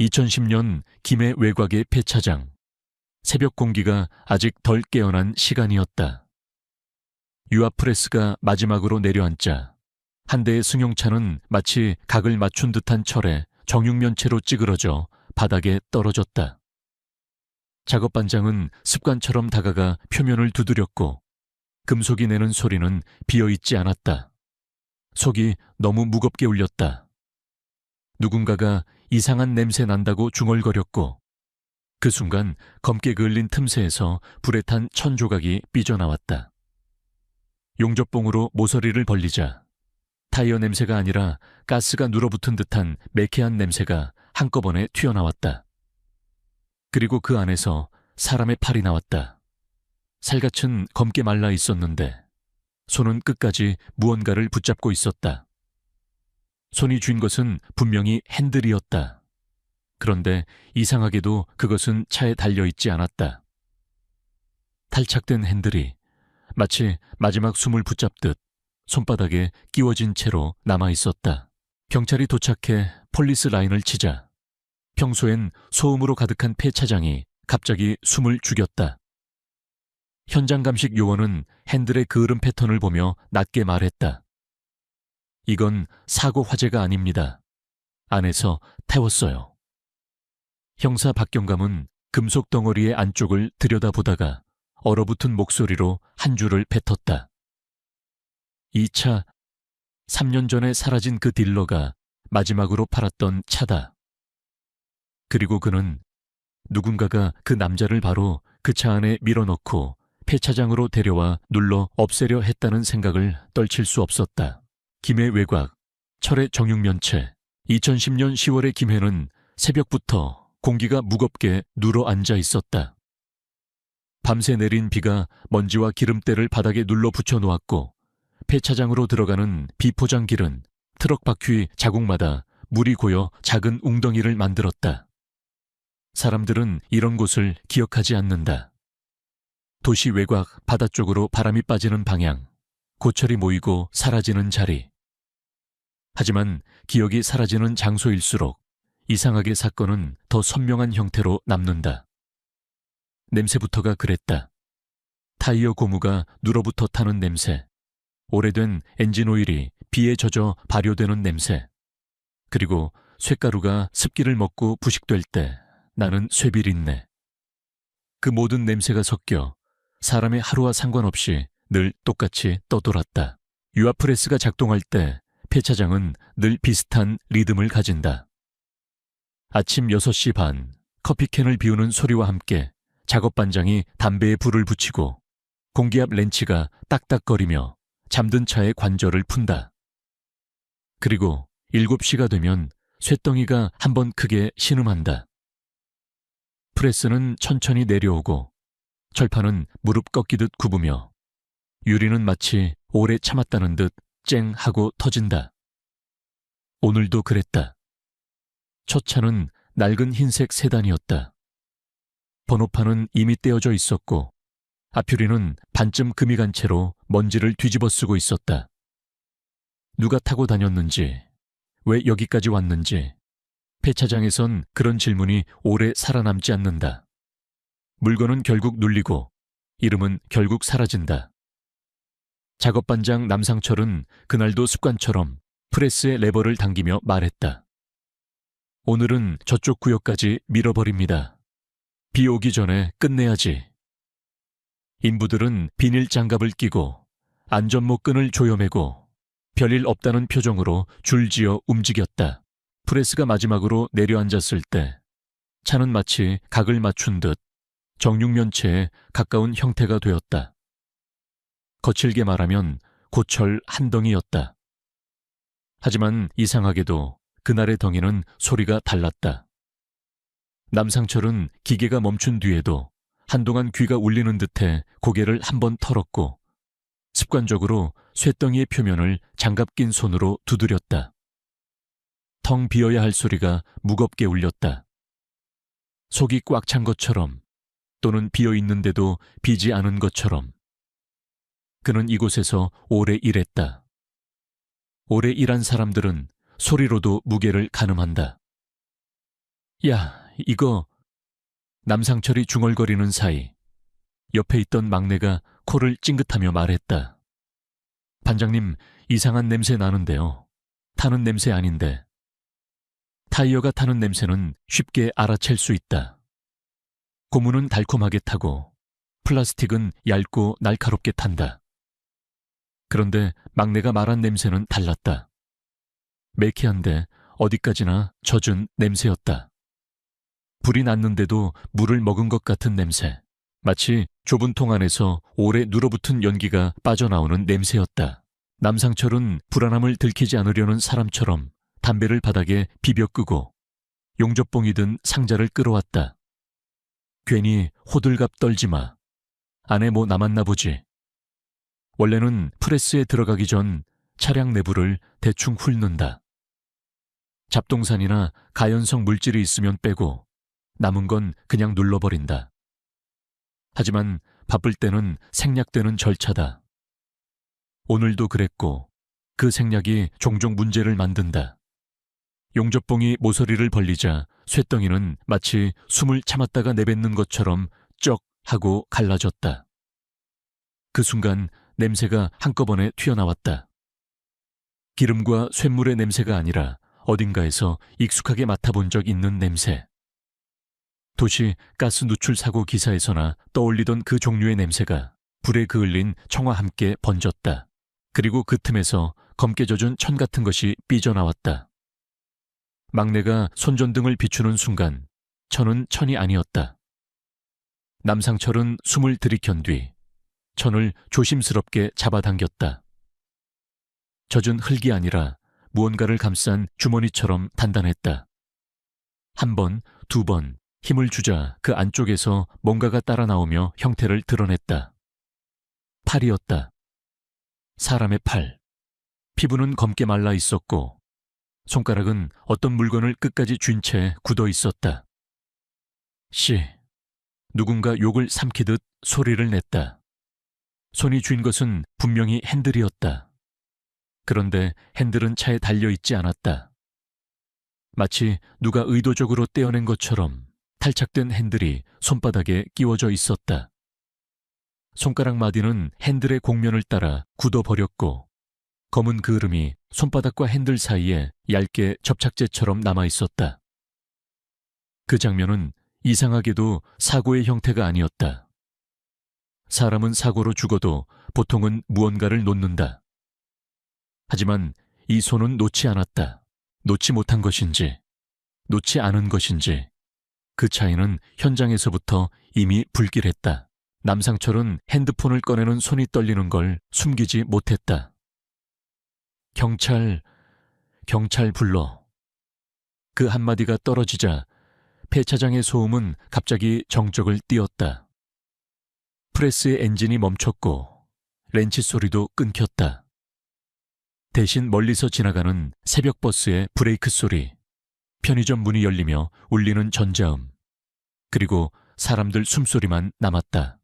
2010년 김해 외곽의 폐차장. 새벽 공기가 아직 덜 깨어난 시간이었다. 유아프레스가 마지막으로 내려앉자 한 대의 승용차는 마치 각을 맞춘 듯한 철에 정육면체로 찌그러져 바닥에 떨어졌다. 작업반장은 습관처럼 다가가 표면을 두드렸고 금속이 내는 소리는 비어있지 않았다. 속이 너무 무겁게 울렸다. 누군가가 이상한 냄새 난다고 중얼거렸고 그 순간 검게 그을린 틈새에서 불에 탄 천 조각이 삐져나왔다. 용접봉으로 모서리를 벌리자 타이어 냄새가 아니라 가스가 눌어붙은 듯한 매캐한 냄새가 한꺼번에 튀어나왔다. 그리고 그 안에서 사람의 팔이 나왔다. 살갗은 검게 말라 있었는데 손은 끝까지 무언가를 붙잡고 있었다. 손이 쥔 것은 분명히 핸들이었다. 그런데 이상하게도 그것은 차에 달려있지 않았다. 탈착된 핸들이 마치 마지막 숨을 붙잡듯 손바닥에 끼워진 채로 남아있었다. 경찰이 도착해 폴리스 라인을 치자 평소엔 소음으로 가득한 폐차장이 갑자기 숨을 죽였다. 현장 감식 요원은 핸들의 그을음 패턴을 보며 낮게 말했다. 이건 사고 화재가 아닙니다. 안에서 태웠어요. 형사 박경감은 금속 덩어리의 안쪽을 들여다보다가 얼어붙은 목소리로 한 줄을 뱉었다. 이 차, 3년 전에 사라진 그 딜러가 마지막으로 팔았던 차다. 그리고 그는 누군가가 그 남자를 바로 그 차 안에 밀어넣고 폐차장으로 데려와 눌러 없애려 했다는 생각을 떨칠 수 없었다. 김해 외곽, 철의 정육면체. 2010년 10월의 김해는 새벽부터 공기가 무겁게 눌어앉아 있었다. 밤새 내린 비가 먼지와 기름때를 바닥에 눌러 붙여놓았고 폐차장으로 들어가는 비포장길은 트럭 바퀴 자국마다 물이 고여 작은 웅덩이를 만들었다. 사람들은 이런 곳을 기억하지 않는다. 도시 외곽 바다 쪽으로 바람이 빠지는 방향, 고철이 모이고 사라지는 자리. 하지만 기억이 사라지는 장소일수록 이상하게 사건은 더 선명한 형태로 남는다. 냄새부터가 그랬다. 타이어 고무가 눌어붙어 타는 냄새, 오래된 엔진 오일이 비에 젖어 발효되는 냄새, 그리고 쇳가루가 습기를 먹고 부식될 때 나는 쇠비린내. 그 모든 냄새가 섞여 사람의 하루와 상관없이 늘 똑같이 떠돌았다. 유아프레스가 작동할 때 폐차장은 늘 비슷한 리듬을 가진다. 아침 6시 반, 커피캔을 비우는 소리와 함께 작업반장이 담배에 불을 붙이고 공기압 렌치가 딱딱거리며 잠든 차의 관절을 푼다. 그리고 7시가 되면 쇳덩이가 한번 크게 신음한다. 프레스는 천천히 내려오고 철판은 무릎 꺾이듯 굽으며 유리는 마치 오래 참았다는 듯 쨍 하고 터진다. 오늘도 그랬다. 첫 차는 낡은 흰색 세단이었다. 번호판은 이미 떼어져 있었고 앞유리는 반쯤 금이 간 채로 먼지를 뒤집어 쓰고 있었다. 누가 타고 다녔는지, 왜 여기까지 왔는지 폐차장에선 그런 질문이 오래 살아남지 않는다. 물건은 결국 눌리고 이름은 결국 사라진다. 작업반장 남상철은 그날도 습관처럼 프레스의 레버를 당기며 말했다. 오늘은 저쪽 구역까지 밀어버립니다. 비 오기 전에 끝내야지. 인부들은 비닐 장갑을 끼고 안전목끈을 조여매고 별일 없다는 표정으로 줄지어 움직였다. 프레스가 마지막으로 내려앉았을 때 차는 마치 각을 맞춘 듯 정육면체에 가까운 형태가 되었다. 거칠게 말하면 고철 한 덩이였다. 하지만 이상하게도 그날의 덩이는 소리가 달랐다. 남상철은 기계가 멈춘 뒤에도 한동안 귀가 울리는 듯해 고개를 한번 털었고 습관적으로 쇳덩이의 표면을 장갑 낀 손으로 두드렸다. 텅 비어야 할 소리가 무겁게 울렸다. 속이 꽉 찬 것처럼 또는 비어 있는데도 비지 않은 것처럼. 그는 이곳에서 오래 일했다. 오래 일한 사람들은 소리로도 무게를 가늠한다. 야, 이거. 남상철이 중얼거리는 사이 옆에 있던 막내가 코를 찡긋하며 말했다. 반장님, 이상한 냄새 나는데요. 타는 냄새 아닌데. 타이어가 타는 냄새는 쉽게 알아챌 수 있다. 고무는 달콤하게 타고 플라스틱은 얇고 날카롭게 탄다. 그런데 막내가 말한 냄새는 달랐다. 매캐한데 어디까지나 젖은 냄새였다. 불이 났는데도 물을 먹은 것 같은 냄새. 마치 좁은 통 안에서 오래 눌어붙은 연기가 빠져나오는 냄새였다. 남상철은 불안함을 들키지 않으려는 사람처럼 담배를 바닥에 비벼 끄고 용접봉이 든 상자를 끌어왔다. 괜히 호들갑 떨지 마. 안에 뭐 남았나 보지. 원래는 프레스에 들어가기 전 차량 내부를 대충 훑는다. 잡동산이나 가연성 물질이 있으면 빼고 남은 건 그냥 눌러버린다. 하지만 바쁠 때는 생략되는 절차다. 오늘도 그랬고 그 생략이 종종 문제를 만든다. 용접봉이 모서리를 벌리자 쇳덩이는 마치 숨을 참았다가 내뱉는 것처럼 쩍 하고 갈라졌다. 그 순간 냄새가 한꺼번에 튀어나왔다. 기름과 쇳물의 냄새가 아니라 어딘가에서 익숙하게 맡아본 적 있는 냄새. 도시 가스 누출 사고 기사에서나 떠올리던 그 종류의 냄새가 불에 그을린 청과 함께 번졌다. 그리고 그 틈에서 검게 젖은 천 같은 것이 삐져나왔다. 막내가 손전등을 비추는 순간 천은 천이 아니었다. 남상철은 숨을 들이켠 뒤 천을 조심스럽게 잡아당겼다. 젖은 흙이 아니라 무언가를 감싼 주머니처럼 단단했다. 한 번, 두 번 힘을 주자 그 안쪽에서 뭔가가 따라 나오며 형태를 드러냈다. 팔이었다. 사람의 팔. 피부는 검게 말라 있었고 손가락은 어떤 물건을 끝까지 쥔 채 굳어 있었다. 씨. 누군가 욕을 삼키듯 소리를 냈다. 손이 쥔 것은 분명히 핸들이었다. 그런데 핸들은 차에 달려있지 않았다. 마치 누가 의도적으로 떼어낸 것처럼 탈착된 핸들이 손바닥에 끼워져 있었다. 손가락 마디는 핸들의 곡면을 따라 굳어버렸고 검은 그을음이 손바닥과 핸들 사이에 얇게 접착제처럼 남아있었다. 그 장면은 이상하게도 사고의 형태가 아니었다. 사람은 사고로 죽어도 보통은 무언가를 놓는다. 하지만 이 손은 놓지 않았다. 놓지 못한 것인지, 놓지 않은 것인지 그 차이는 현장에서부터 이미 불길했다. 남상철은 핸드폰을 꺼내는 손이 떨리는 걸 숨기지 못했다. 경찰 불러. 그 한마디가 떨어지자 폐차장의 소음은 갑자기 정적을 띄웠다. 프레스의 엔진이 멈췄고 렌치 소리도 끊겼다. 대신 멀리서 지나가는 새벽 버스의 브레이크 소리, 편의점 문이 열리며 울리는 전자음, 그리고 사람들 숨소리만 남았다.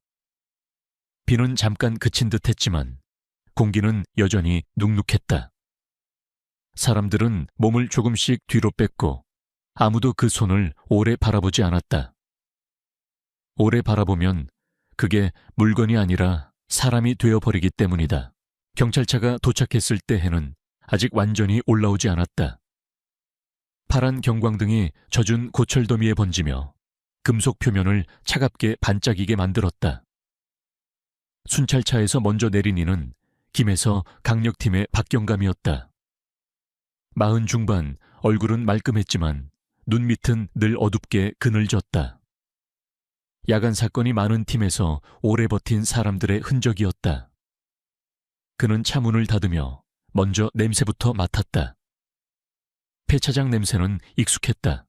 비는 잠깐 그친 듯 했지만 공기는 여전히 눅눅했다. 사람들은 몸을 조금씩 뒤로 뺐고 아무도 그 손을 오래 바라보지 않았다. 오래 바라보면 그게 물건이 아니라 사람이 되어버리기 때문이다. 경찰차가 도착했을 때 해는 아직 완전히 올라오지 않았다. 파란 경광등이 젖은 고철더미에 번지며 금속 표면을 차갑게 반짝이게 만들었다. 순찰차에서 먼저 내린 이는 김해서 강력팀의 박경감이었다. 40 중반, 얼굴은 말끔했지만 눈 밑은 늘 어둡게 그늘졌다. 야간 사건이 많은 팀에서 오래 버틴 사람들의 흔적이었다. 그는 차 문을 닫으며 먼저 냄새부터 맡았다. 폐차장 냄새는 익숙했다.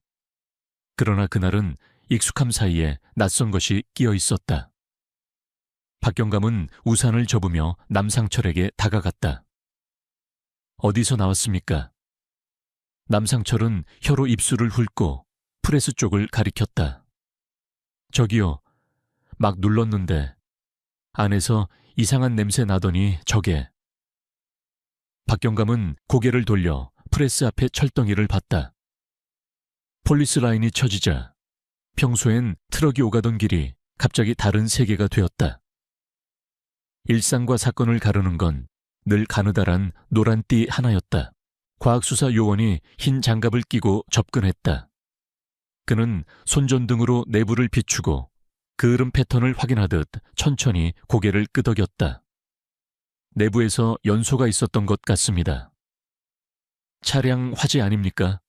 그러나 그날은 익숙함 사이에 낯선 것이 끼어 있었다. 박경감은 우산을 접으며 남상철에게 다가갔다. 어디서 나왔습니까? 남상철은 혀로 입술을 훑고 프레스 쪽을 가리켰다. 저기요. 막 눌렀는데 안에서 이상한 냄새 나더니 저게. 박경감은 고개를 돌려 프레스 앞에 철덩이를 봤다. 폴리스 라인이 쳐지자 평소엔 트럭이 오가던 길이 갑자기 다른 세계가 되었다. 일상과 사건을 가르는 건 늘 가느다란 노란 띠 하나였다. 과학수사 요원이 흰 장갑을 끼고 접근했다. 그는 손전등으로 내부를 비추고 그을음 패턴을 확인하듯 천천히 고개를 끄덕였다. 내부에서 연소가 있었던 것 같습니다. 차량 화재 아닙니까?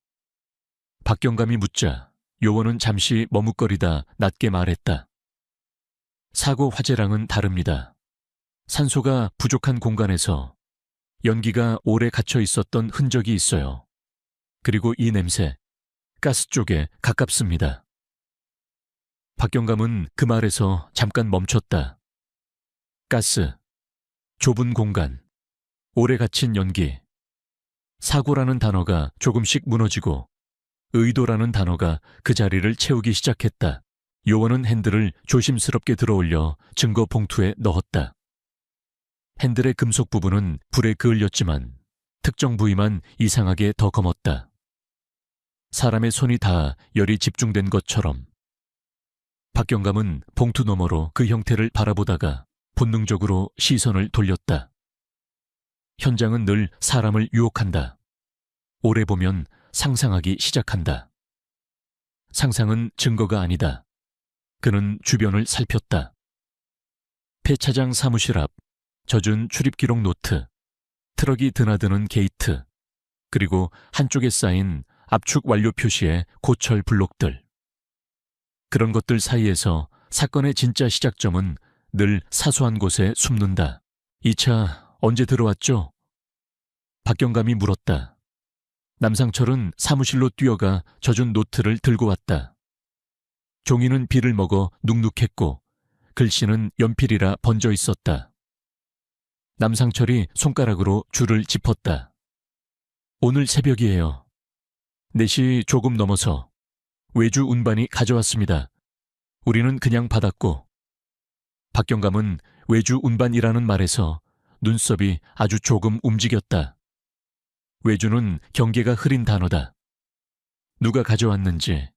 박경감이 묻자 요원은 잠시 머뭇거리다 낮게 말했다. 사고 화재랑은 다릅니다. 산소가 부족한 공간에서 연기가 오래 갇혀 있었던 흔적이 있어요. 그리고 이 냄새, 가스 쪽에 가깝습니다. 박경감은 그 말에서 잠깐 멈췄다. 가스, 좁은 공간, 오래 갇힌 연기. 사고라는 단어가 조금씩 무너지고 의도라는 단어가 그 자리를 채우기 시작했다. 요원은 핸들을 조심스럽게 들어올려 증거 봉투에 넣었다. 핸들의 금속 부분은 불에 그을렸지만 특정 부위만 이상하게 더 검었다. 사람의 손이 닿아 열이 집중된 것처럼. 박경감은 봉투 너머로 그 형태를 바라보다가 본능적으로 시선을 돌렸다. 현장은 늘 사람을 유혹한다. 오래 보면 상상하기 시작한다. 상상은 증거가 아니다. 그는 주변을 살폈다. 폐차장 사무실 앞, 젖은 출입기록 노트, 트럭이 드나드는 게이트, 그리고 한쪽에 쌓인 압축 완료 표시의 고철 블록들. 그런 것들 사이에서 사건의 진짜 시작점은 늘 사소한 곳에 숨는다. 이 차 언제 들어왔죠? 박경감이 물었다. 남상철은 사무실로 뛰어가 젖은 노트를 들고 왔다. 종이는 비를 먹어 눅눅했고 글씨는 연필이라 번져 있었다. 남상철이 손가락으로 줄을 짚었다. 오늘 새벽이에요. 4시 조금 넘어서 외주 운반이 가져왔습니다. 우리는 그냥 받았고. 박경감은 외주 운반이라는 말에서 눈썹이 아주 조금 움직였다. 외주는 경계가 흐린 단어다. 누가 가져왔는지,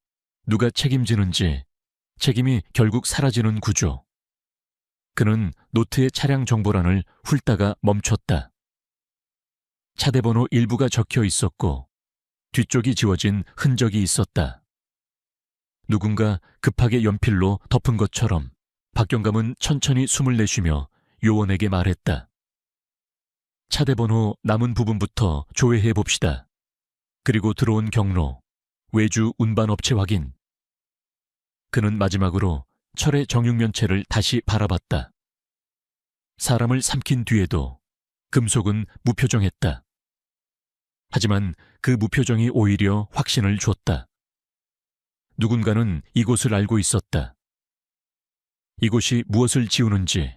누가 책임지는지, 책임이 결국 사라지는 구조. 그는 노트의 차량 정보란을 훑다가 멈췄다. 차대번호 일부가 적혀 있었고 뒤쪽이 지워진 흔적이 있었다. 누군가 급하게 연필로 덮은 것처럼 박경감은 천천히 숨을 내쉬며 요원에게 말했다. 차대번호 남은 부분부터 조회해 봅시다. 그리고 들어온 경로, 외주 운반업체 확인. 그는 마지막으로 철의 정육면체를 다시 바라봤다. 사람을 삼킨 뒤에도 금속은 무표정했다. 하지만 그 무표정이 오히려 확신을 줬다. 누군가는 이곳을 알고 있었다. 이곳이 무엇을 지우는지,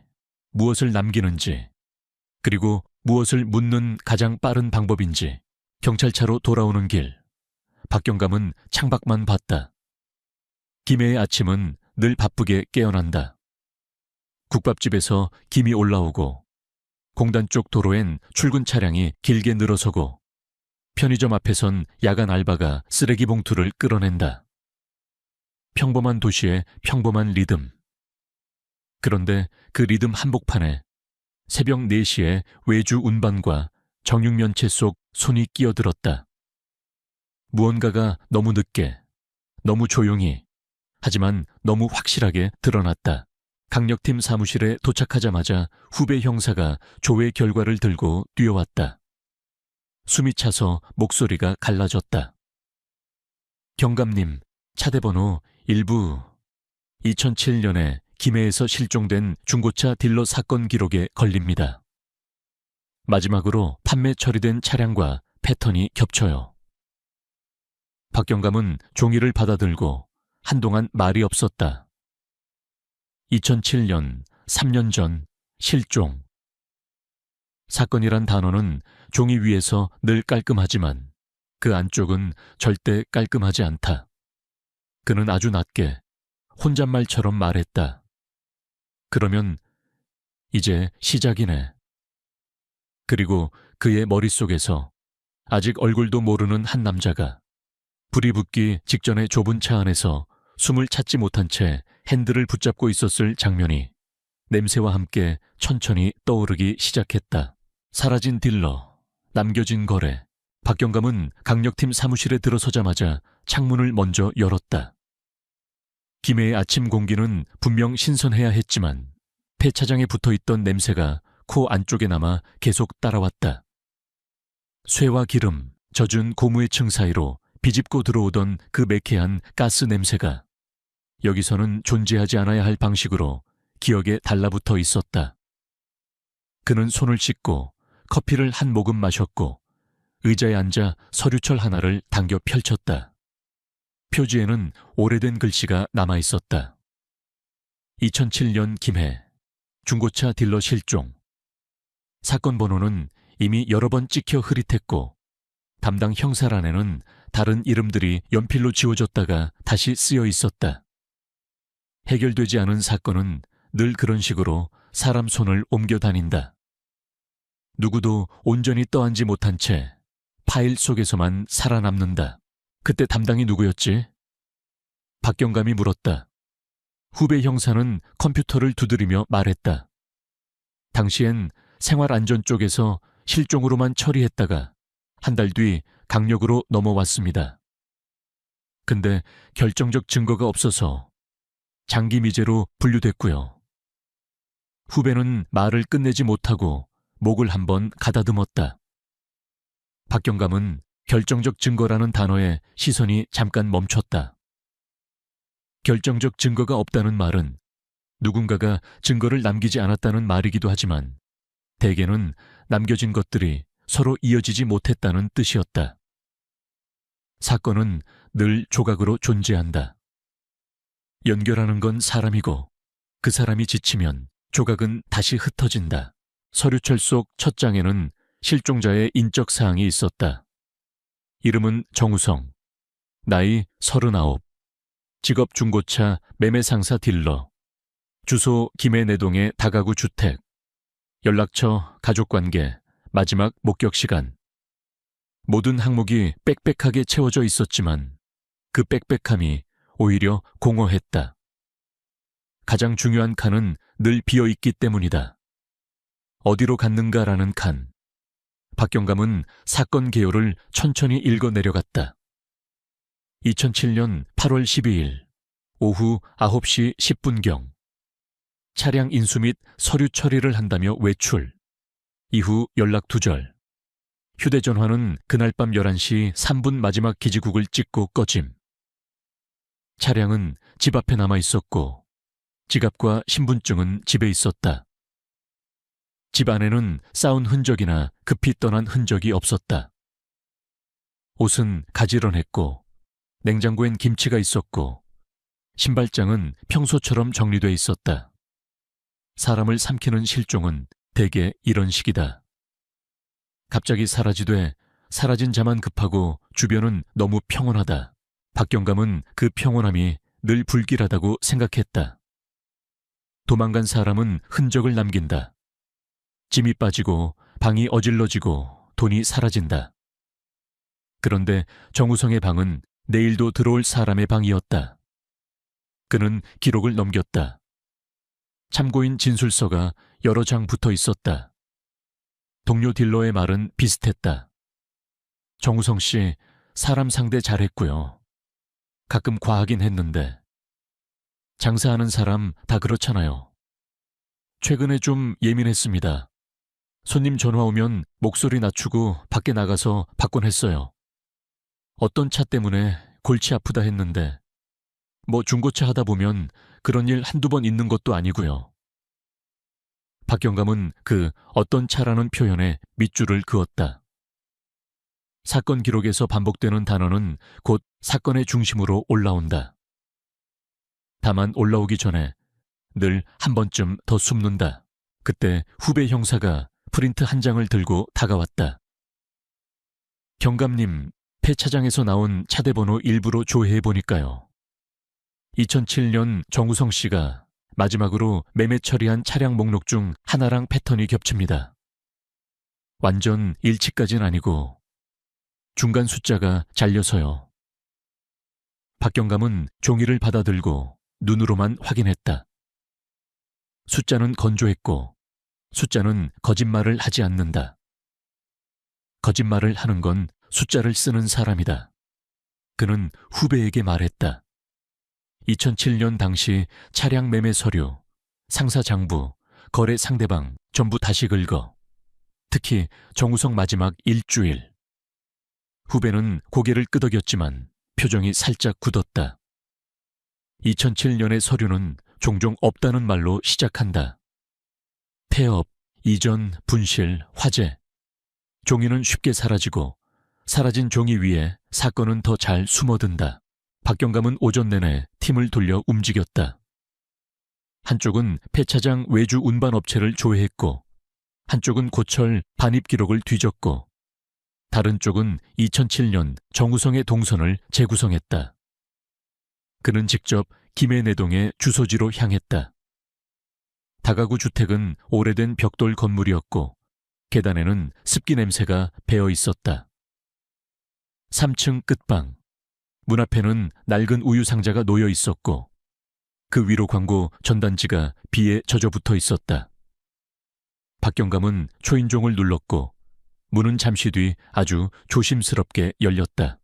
무엇을 남기는지, 그리고 무엇을 묻는 가장 빠른 방법인지. 경찰차로 돌아오는 길, 박경감은 창밖만 봤다. 김해의 아침은 늘 바쁘게 깨어난다. 국밥집에서 김이 올라오고 공단 쪽 도로엔 출근 차량이 길게 늘어서고 편의점 앞에선 야간 알바가 쓰레기 봉투를 끌어낸다. 평범한 도시의 평범한 리듬. 그런데 그 리듬 한복판에 새벽 4시에 외주 운반과 정육면체 속 손이 끼어들었다. 무언가가 너무 늦게, 너무 조용히, 하지만 너무 확실하게 드러났다. 강력팀 사무실에 도착하자마자 후배 형사가 조회 결과를 들고 뛰어왔다. 숨이 차서 목소리가 갈라졌다. 경감님, 차대번호 1부 2007년에 김해에서 실종된 중고차 딜러 사건 기록에 걸립니다. 마지막으로 판매 처리된 차량과 패턴이 겹쳐요. 박경감은 종이를 받아들고 한동안 말이 없었다. 2007년, 3년 전, 실종. 사건이란 단어는 종이 위에서 늘 깔끔하지만 그 안쪽은 절대 깔끔하지 않다. 그는 아주 낮게 혼잣말처럼 말했다. 그러면 이제 시작이네. 그리고 그의 머릿속에서 아직 얼굴도 모르는 한 남자가 불이 붙기 직전에 좁은 차 안에서 숨을 찾지 못한 채 핸들을 붙잡고 있었을 장면이 냄새와 함께 천천히 떠오르기 시작했다. 사라진 딜러, 남겨진 거래. 박경감은 강력팀 사무실에 들어서자마자 창문을 먼저 열었다. 김해의 아침 공기는 분명 신선해야 했지만 폐차장에 붙어있던 냄새가 코 안쪽에 남아 계속 따라왔다. 쇠와 기름, 젖은 고무의 층 사이로 비집고 들어오던 그 매캐한 가스 냄새가 여기서는 존재하지 않아야 할 방식으로 기억에 달라붙어 있었다. 그는 손을 씻고 커피를 한 모금 마셨고 의자에 앉아 서류철 하나를 당겨 펼쳤다. 표지에는 오래된 글씨가 남아 있었다. 2007년 김해, 중고차 딜러 실종. 사건 번호는 이미 여러 번 찍혀 흐릿했고 담당 형사란에는 다른 이름들이 연필로 지워졌다가 다시 쓰여 있었다. 해결되지 않은 사건은 늘 그런 식으로 사람 손을 옮겨 다닌다. 누구도 온전히 떠안지 못한 채 파일 속에서만 살아남는다. 그때 담당이 누구였지? 박경감이 물었다. 후배 형사는 컴퓨터를 두드리며 말했다. 당시엔 생활안전 쪽에서 실종으로만 처리했다가 한 달 뒤 강력으로 넘어왔습니다. 근데 결정적 증거가 없어서 장기 미제로 분류됐고요. 후배는 말을 끝내지 못하고 목을 한번 가다듬었다. 박경감은 결정적 증거라는 단어에 시선이 잠깐 멈췄다. 결정적 증거가 없다는 말은 누군가가 증거를 남기지 않았다는 말이기도 하지만 대개는 남겨진 것들이 서로 이어지지 못했다는 뜻이었다. 사건은 늘 조각으로 존재한다. 연결하는 건 사람이고 그 사람이 지치면 조각은 다시 흩어진다. 서류철 속 첫 장에는 실종자의 인적 사항이 있었다. 이름은 정우성, 나이 39, 직업 중고차 매매상사 딜러, 주소 김해 내동의 다가구 주택, 연락처 가족관계, 마지막 목격 시간. 모든 항목이 빽빽하게 채워져 있었지만 그 빽빽함이 오히려 공허했다. 가장 중요한 칸은 늘 비어있기 때문이다. 어디로 갔는가라는 칸. 박경감은 사건 개요를 천천히 읽어 내려갔다. 2007년 8월 12일 오후 9시 10분경 차량 인수 및 서류 처리를 한다며 외출. 이후 연락 두절. 휴대전화는 그날 밤 11시 3분 마지막 기지국을 찍고 꺼짐. 차량은 집 앞에 남아 있었고 지갑과 신분증은 집에 있었다. 집 안에는 싸운 흔적이나 급히 떠난 흔적이 없었다. 옷은 가지런했고 냉장고엔 김치가 있었고 신발장은 평소처럼 정리돼 있었다. 사람을 삼키는 실종은 대개 이런 식이다. 갑자기 사라지되 사라진 자만 급하고 주변은 너무 평온하다. 박경감은 그 평온함이 늘 불길하다고 생각했다. 도망간 사람은 흔적을 남긴다. 짐이 빠지고 방이 어질러지고 돈이 사라진다. 그런데 정우성의 방은 내일도 들어올 사람의 방이었다. 그는 기록을 넘겼다. 참고인 진술서가 여러 장 붙어 있었다. 동료 딜러의 말은 비슷했다. 정우성 씨, 사람 상대 잘했고요. 가끔 과하긴 했는데. 장사하는 사람 다 그렇잖아요. 최근에 좀 예민했습니다. 손님 전화 오면 목소리 낮추고 밖에 나가서 받곤 했어요. 어떤 차 때문에 골치 아프다 했는데 뭐 중고차 하다 보면 그런 일 한두 번 있는 것도 아니고요. 박경감은 그 어떤 차라는 표현에 밑줄을 그었다. 사건 기록에서 반복되는 단어는 곧 사건의 중심으로 올라온다. 다만 올라오기 전에 늘 한 번쯤 더 숨는다. 그때 후배 형사가 프린트 한 장을 들고 다가왔다. 경감님, 폐차장에서 나온 차대번호 일부로 조회해보니까요. 2007년 정우성 씨가 마지막으로 매매 처리한 차량 목록 중 하나랑 패턴이 겹칩니다. 완전 일치까진 아니고 중간 숫자가 잘려서요. 박경감은 종이를 받아들고 눈으로만 확인했다. 숫자는 건조했고 숫자는 거짓말을 하지 않는다. 거짓말을 하는 건 숫자를 쓰는 사람이다. 그는 후배에게 말했다. 2007년 당시 차량 매매 서류, 상사 장부, 거래 상대방 전부 다시 긁어. 특히 정우성 마지막 일주일. 후배는 고개를 끄덕였지만 표정이 살짝 굳었다. 2007년의 서류는 종종 없다는 말로 시작한다. 폐업, 이전, 분실, 화재. 종이는 쉽게 사라지고 사라진 종이 위에 사건은 더 잘 숨어든다. 박경감은 오전 내내 팀을 돌려 움직였다. 한쪽은 폐차장 외주 운반업체를 조회했고 한쪽은 고철 반입 기록을 뒤졌고 다른 쪽은 2007년 정우성의 동선을 재구성했다. 그는 직접 김해내동의 주소지로 향했다. 다가구 주택은 오래된 벽돌 건물이었고 계단에는 습기 냄새가 배어 있었다. 3층 끝방. 문 앞에는 낡은 우유 상자가 놓여 있었고 그 위로 광고 전단지가 비에 젖어 붙어 있었다. 박경감은 초인종을 눌렀고 문은 잠시 뒤 아주 조심스럽게 열렸다.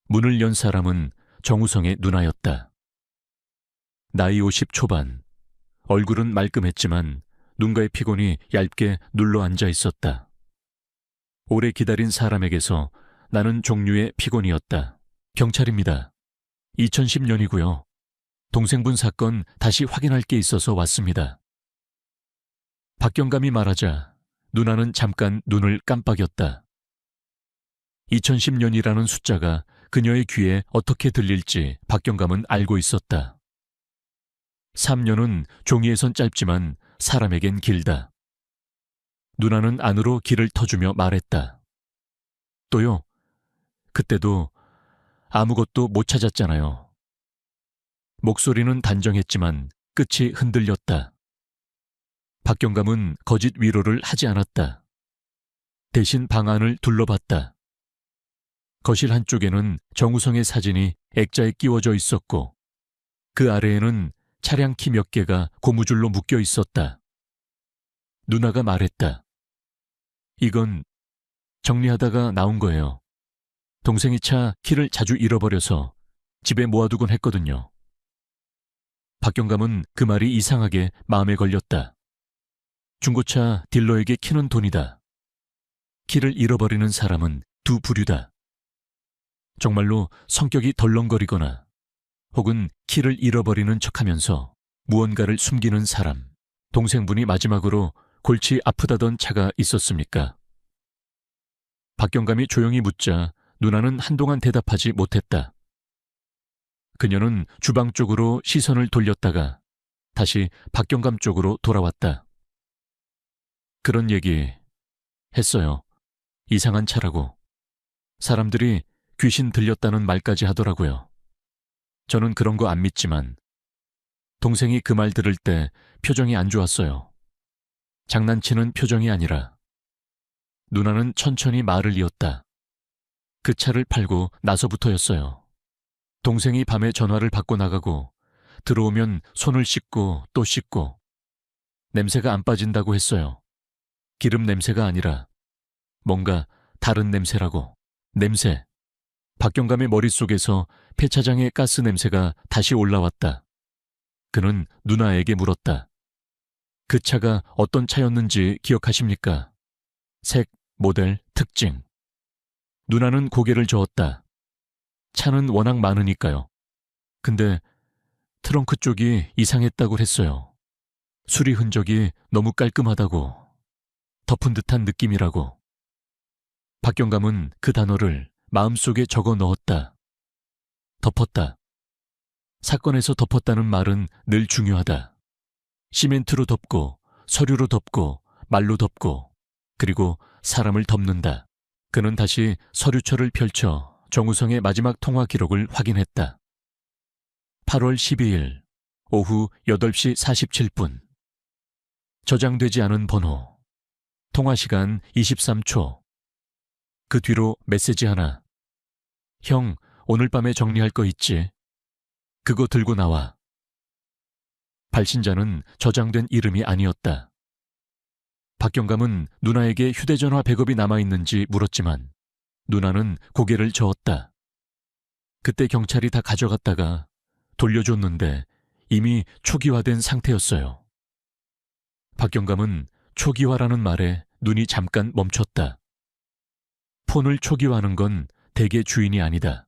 문을 연 사람은 정우성의 누나였다. 나이 50 초반. 얼굴은 말끔했지만 눈가의 피곤이 얇게 눌러 앉아 있었다. 오래 기다린 사람에게서 나는 종류의 피곤이었다. 경찰입니다. 2010년이고요. 동생분 사건 다시 확인할 게 있어서 왔습니다. 박경감이 말하자 누나는 잠깐 눈을 깜빡였다. 2010년이라는 숫자가 그녀의 귀에 어떻게 들릴지 박경감은 알고 있었다. 3년은 종이에선 짧지만 사람에겐 길다. 누나는 안으로 길을 터주며 말했다. 또요? 그때도 아무것도 못 찾았잖아요. 목소리는 단정했지만 끝이 흔들렸다. 박경감은 거짓 위로를 하지 않았다. 대신 방 안을 둘러봤다. 거실 한쪽에는 정우성의 사진이 액자에 끼워져 있었고 그 아래에는 차량 키 몇 개가 고무줄로 묶여 있었다. 누나가 말했다. 이건 정리하다가 나온 거예요. 동생이 차 키를 자주 잃어버려서 집에 모아두곤 했거든요. 박경감은 그 말이 이상하게 마음에 걸렸다. 중고차 딜러에게 키는 돈이다. 키를 잃어버리는 사람은 두 부류다. 정말로 성격이 덜렁거리거나 혹은 키를 잃어버리는 척하면서 무언가를 숨기는 사람. 동생분이 마지막으로 골치 아프다던 차가 있었습니까? 박경감이 조용히 묻자 누나는 한동안 대답하지 못했다. 그녀는 주방 쪽으로 시선을 돌렸다가 다시 박경감 쪽으로 돌아왔다. 그런 얘기 했어요. 이상한 차라고. 사람들이 귀신 들렸다는 말까지 하더라고요. 저는 그런 거 안 믿지만 동생이 그 말 들을 때 표정이 안 좋았어요. 장난치는 표정이 아니라. 누나는 천천히 말을 이었다. 그 차를 팔고 나서부터였어요. 동생이 밤에 전화를 받고 나가고 들어오면 손을 씻고 또 씻고 냄새가 안 빠진다고 했어요. 기름 냄새가 아니라 뭔가 다른 냄새라고. 냄새. 박경감의 머릿속에서 폐차장의 가스 냄새가 다시 올라왔다. 그는 누나에게 물었다. 그 차가 어떤 차였는지 기억하십니까? 색, 모델, 특징. 누나는 고개를 저었다. 차는 워낙 많으니까요. 근데 트렁크 쪽이 이상했다고 했어요. 수리 흔적이 너무 깔끔하다고. 덮은 듯한 느낌이라고. 박경감은 그 단어를 마음속에 적어 넣었다. 덮었다. 사건에서 덮었다는 말은 늘 중요하다. 시멘트로 덮고, 서류로 덮고, 말로 덮고, 그리고 사람을 덮는다. 그는 다시 서류철을 펼쳐 정우성의 마지막 통화 기록을 확인했다. 8월 12일 오후 8시 47분. 저장되지 않은 번호. 통화시간 23초. 그 뒤로 메시지 하나. 형, 오늘 밤에 정리할 거 있지? 그거 들고 나와. 발신자는 저장된 이름이 아니었다. 박경감은 누나에게 휴대전화 백업이 남아있는지 물었지만 누나는 고개를 저었다. 그때 경찰이 다 가져갔다가 돌려줬는데 이미 초기화된 상태였어요. 박경감은 초기화라는 말에 눈이 잠깐 멈췄다. 폰을 초기화하는 건 대개 주인이 아니다.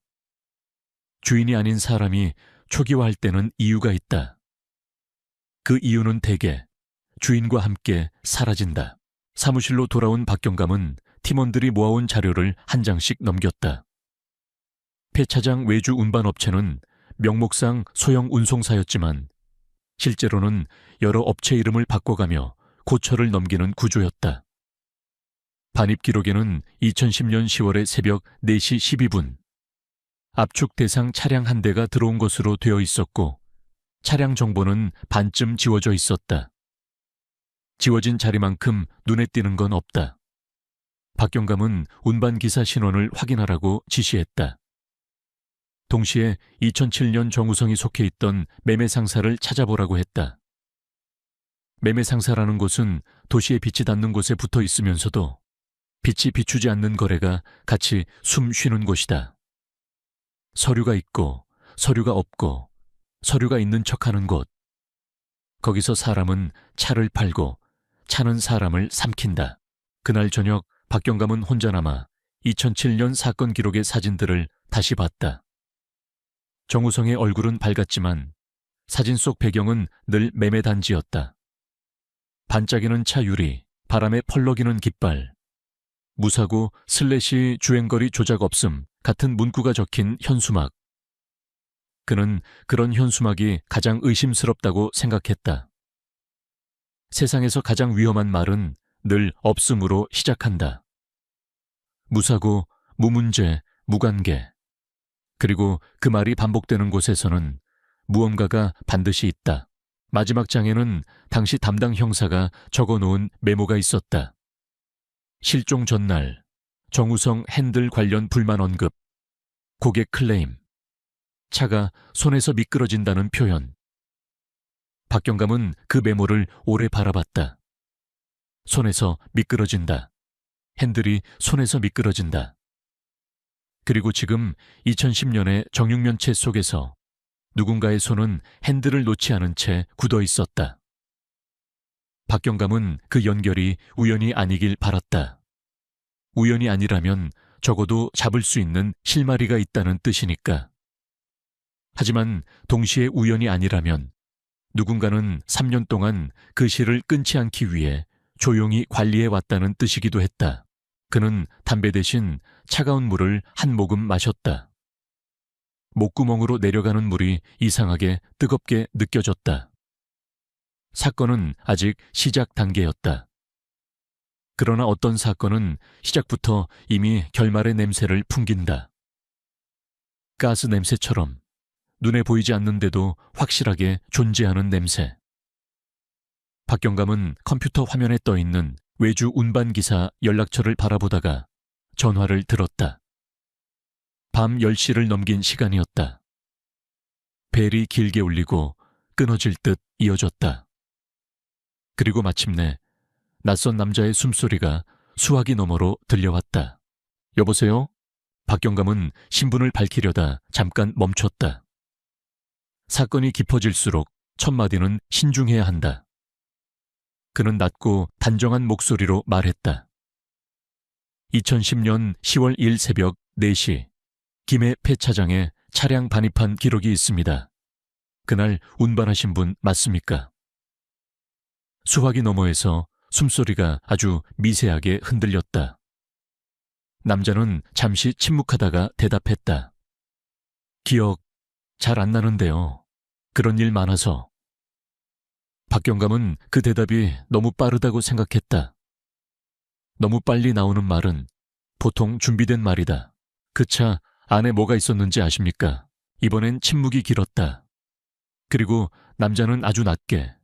주인이 아닌 사람이 초기화할 때는 이유가 있다. 그 이유는 대개 주인과 함께 사라진다. 사무실로 돌아온 박경감은 팀원들이 모아온 자료를 한 장씩 넘겼다. 폐차장 외주 운반업체는 명목상 소형 운송사였지만 실제로는 여러 업체 이름을 바꿔가며 고철을 넘기는 구조였다. 반입 기록에는 2010년 10월의 새벽 4시 12분 압축 대상 차량 한 대가 들어온 것으로 되어 있었고 차량 정보는 반쯤 지워져 있었다. 지워진 자리만큼 눈에 띄는 건 없다. 박경감은 운반기사 신원을 확인하라고 지시했다. 동시에 2007년 정우성이 속해 있던 매매상사를 찾아보라고 했다. 매매상사라는 곳은 도시의 빛이 닿는 곳에 붙어 있으면서도 빛이 비추지 않는 거래가 같이 숨 쉬는 곳이다. 서류가 있고 서류가 없고 서류가 있는 척하는 곳. 거기서 사람은 차를 팔고 차는 사람을 삼킨다. 그날 저녁 박경감은 혼자 남아 2007년 사건 기록의 사진들을 다시 봤다. 정우성의 얼굴은 밝았지만 사진 속 배경은 늘 매매단지였다. 반짝이는 차 유리, 바람에 펄럭이는 깃발, 무사고 슬래시 주행거리 조작 없음 같은 문구가 적힌 현수막. 그는 그런 현수막이 가장 의심스럽다고 생각했다. 세상에서 가장 위험한 말은 늘 없음으로 시작한다. 무사고, 무문제, 무관계. 그리고 그 말이 반복되는 곳에서는 무언가가 반드시 있다. 마지막 장에는 당시 담당 형사가 적어놓은 메모가 있었다. 실종 전날, 정우성 핸들 관련 불만 언급, 고객 클레임, 차가 손에서 미끄러진다는 표현. 박경감은 그 메모를 오래 바라봤다. 손에서 미끄러진다. 핸들이 손에서 미끄러진다. 그리고 지금 2010년의 정육면체 속에서 누군가의 손은 핸들을 놓지 않은 채 굳어 있었다. 박경감은 그 연결이 우연이 아니길 바랐다. 우연이 아니라면 적어도 잡을 수 있는 실마리가 있다는 뜻이니까. 하지만 동시에 우연이 아니라면 누군가는 3년 동안 그 실을 끊지 않기 위해 조용히 관리해 왔다는 뜻이기도 했다. 그는 담배 대신 차가운 물을 한 모금 마셨다. 목구멍으로 내려가는 물이 이상하게 뜨겁게 느껴졌다. 사건은 아직 시작 단계였다. 그러나 어떤 사건은 시작부터 이미 결말의 냄새를 풍긴다. 가스 냄새처럼 눈에 보이지 않는데도 확실하게 존재하는 냄새. 박경감은 컴퓨터 화면에 떠있는 외주 운반기사 연락처를 바라보다가 전화를 들었다. 밤 10시를 넘긴 시간이었다. 벨이 길게 울리고 끊어질 듯 이어졌다. 그리고 마침내 낯선 남자의 숨소리가 수화기 너머로 들려왔다. 여보세요? 박경감은 신분을 밝히려다 잠깐 멈췄다. 사건이 깊어질수록 첫 마디는 신중해야 한다. 그는 낮고 단정한 목소리로 말했다. 2010년 10월 1일 새벽 4시 김해 폐차장에 차량 반입한 기록이 있습니다. 그날 운반하신 분 맞습니까? 수화기 너머에서 숨소리가 아주 미세하게 흔들렸다. 남자는 잠시 침묵하다가 대답했다. 기억 잘 안 나는데요. 그런 일 많아서. 박경감은 그 대답이 너무 빠르다고 생각했다. 너무 빨리 나오는 말은 보통 준비된 말이다. 그 차 안에 뭐가 있었는지 아십니까? 이번엔 침묵이 길었다. 그리고 남자는 아주 낮게,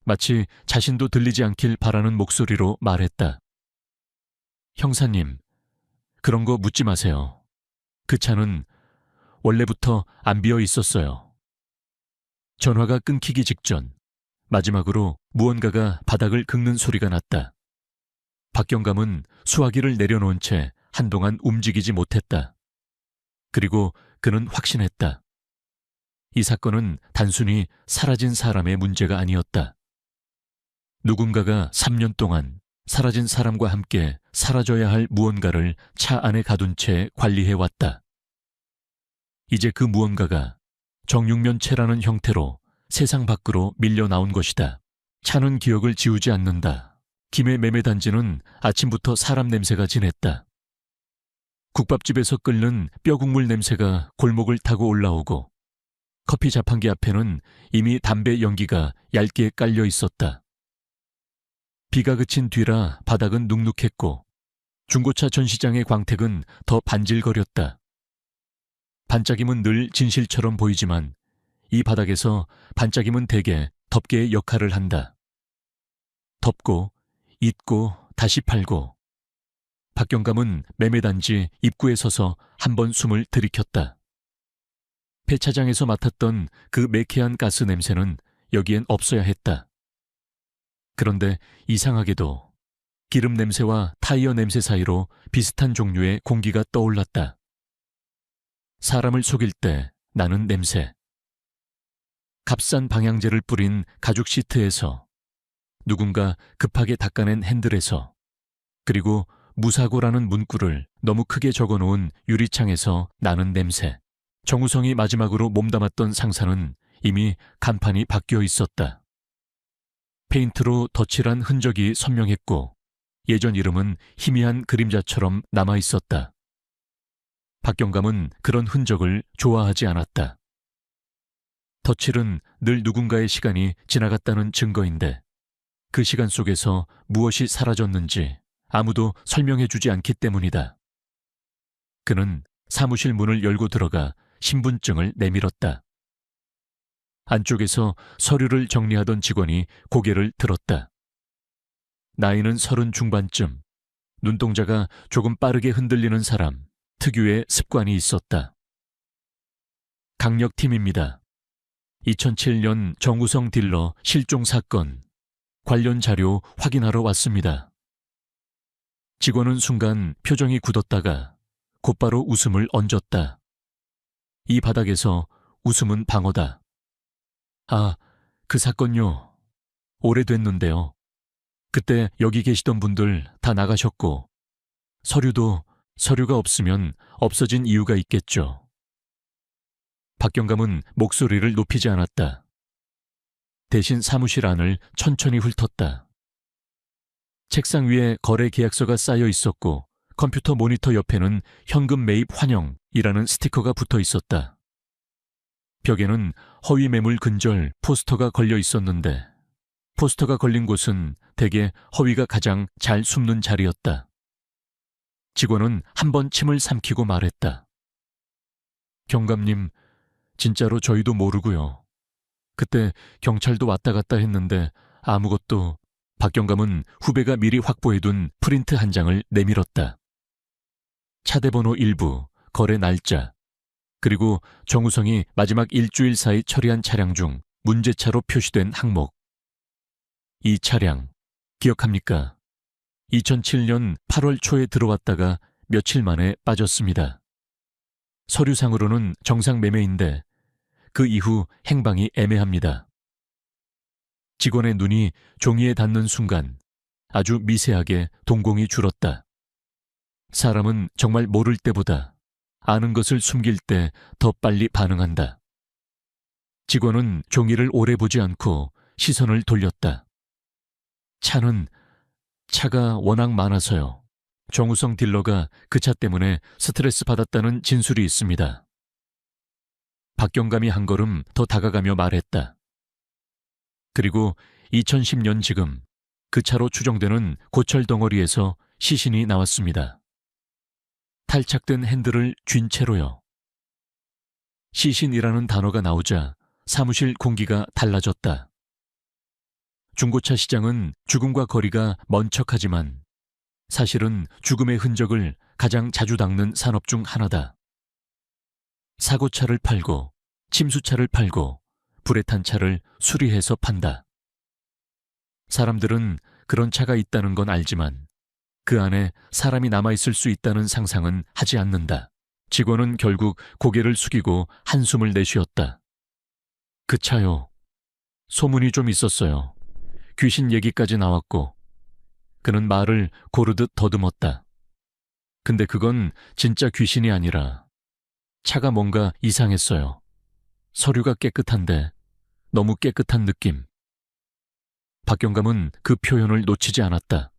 마치 자신도 들리지 않길 바라는 목소리로 말했다. 형사님, 그런 거 묻지 마세요. 그 차는 원래부터 안 비어 있었어요. 전화가 끊기기 직전 마지막으로 무언가가 바닥을 긁는 소리가 났다. 박경감은 수화기를 내려놓은 채 한동안 움직이지 못했다. 그리고 그는 확신했다. 이 사건은 단순히 사라진 사람의 문제가 아니었다. 누군가가 3년 동안 사라진 사람과 함께 사라져야 할 무언가를 차 안에 가둔 채 관리해왔다. 이제 그 무언가가 정육면체라는 형태로 세상 밖으로 밀려 나온 것이다. 차는 기억을 지우지 않는다. 김해 매매단지는 아침부터 사람 냄새가 진했다. 국밥집에서 끓는 뼈국물 냄새가 골목을 타고 올라오고 커피 자판기 앞에는 이미 담배 연기가 얇게 깔려 있었다. 비가 그친 뒤라 바닥은 눅눅했고 중고차 전시장의 광택은 더 반질거렸다. 반짝임은 늘 진실처럼 보이지만 이 바닥에서 반짝임은 대개 덮개의 역할을 한다. 덮고 잊고 다시 팔고. 박경감은 매매단지 입구에 서서 한 번 숨을 들이켰다. 폐차장에서 맡았던 그 매캐한 가스 냄새는 여기엔 없어야 했다. 그런데 이상하게도 기름 냄새와 타이어 냄새 사이로 비슷한 종류의 공기가 떠올랐다. 사람을 속일 때 나는 냄새. 값싼 방향제를 뿌린 가죽 시트에서, 누군가 급하게 닦아낸 핸들에서, 그리고 무사고라는 문구를 너무 크게 적어놓은 유리창에서 나는 냄새. 정우성이 마지막으로 몸담았던 상사는 이미 간판이 바뀌어 있었다. 페인트로 덧칠한 흔적이 선명했고 예전 이름은 희미한 그림자처럼 남아있었다. 박경감은 그런 흔적을 좋아하지 않았다. 덧칠은 늘 누군가의 시간이 지나갔다는 증거인데 그 시간 속에서 무엇이 사라졌는지 아무도 설명해주지 않기 때문이다. 그는 사무실 문을 열고 들어가 신분증을 내밀었다. 안쪽에서 서류를 정리하던 직원이 고개를 들었다. 나이는 30 중반쯤, 눈동자가 조금 빠르게 흔들리는 사람, 특유의 습관이 있었다. 강력팀입니다. 2007년 정우성 딜러 실종 사건, 관련 자료 확인하러 왔습니다. 직원은 순간 표정이 굳었다가 곧바로 웃음을 얹었다. 이 바닥에서 웃음은 방어다. 아, 그 사건요. 오래됐는데요. 그때 여기 계시던 분들 다 나가셨고 서류가 없으면 없어진 이유가 있겠죠. 박경감은 목소리를 높이지 않았다. 대신 사무실 안을 천천히 훑었다. 책상 위에 거래 계약서가 쌓여 있었고 컴퓨터 모니터 옆에는 현금 매입 환영이라는 스티커가 붙어 있었다. 벽에는 허위 매물 근절 포스터가 걸려 있었는데 포스터가 걸린 곳은 대개 허위가 가장 잘 숨는 자리였다. 직원은 한 번 침을 삼키고 말했다. 경감님, 진짜로 저희도 모르고요. 그때 경찰도 왔다 갔다 했는데 아무것도. 박경감은 후배가 미리 확보해둔 프린트 한 장을 내밀었다. 차대번호 1부, 거래 날짜, 그리고 정우성이 마지막 일주일 사이 처리한 차량 중 문제차로 표시된 항목. 이 차량, 기억합니까? 2007년 8월 초에 들어왔다가 며칠 만에 빠졌습니다. 서류상으로는 정상 매매인데 그 이후 행방이 애매합니다. 직원의 눈이 종이에 닿는 순간 아주 미세하게 동공이 줄었다. 사람은 정말 모를 때보다 아는 것을 숨길 때 더 빨리 반응한다. 직원은 종이를 오래 보지 않고 시선을 돌렸다. 차가 워낙 많아서요. 정우성 딜러가 그 차 때문에 스트레스 받았다는 진술이 있습니다. 박경감이 한 걸음 더 다가가며 말했다. 그리고 2010년 지금 그 차로 추정되는 고철 덩어리에서 시신이 나왔습니다. 탈착된 핸들을 쥔 채로요. 시신이라는 단어가 나오자 사무실 공기가 달라졌다. 중고차 시장은 죽음과 거리가 먼 척하지만 사실은 죽음의 흔적을 가장 자주 닦는 산업 중 하나다. 사고차를 팔고 침수차를 팔고 불에 탄 차를 수리해서 판다. 사람들은 그런 차가 있다는 건 알지만 그 안에 사람이 남아있을 수 있다는 상상은 하지 않는다. 직원은 결국 고개를 숙이고 한숨을 내쉬었다. 그 차요. 소문이 좀 있었어요. 귀신 얘기까지 나왔고. 그는 말을 고르듯 더듬었다. 근데 그건 진짜 귀신이 아니라 차가 뭔가 이상했어요. 서류가 깨끗한데 너무 깨끗한 느낌. 박경감은 그 표현을 놓치지 않았다.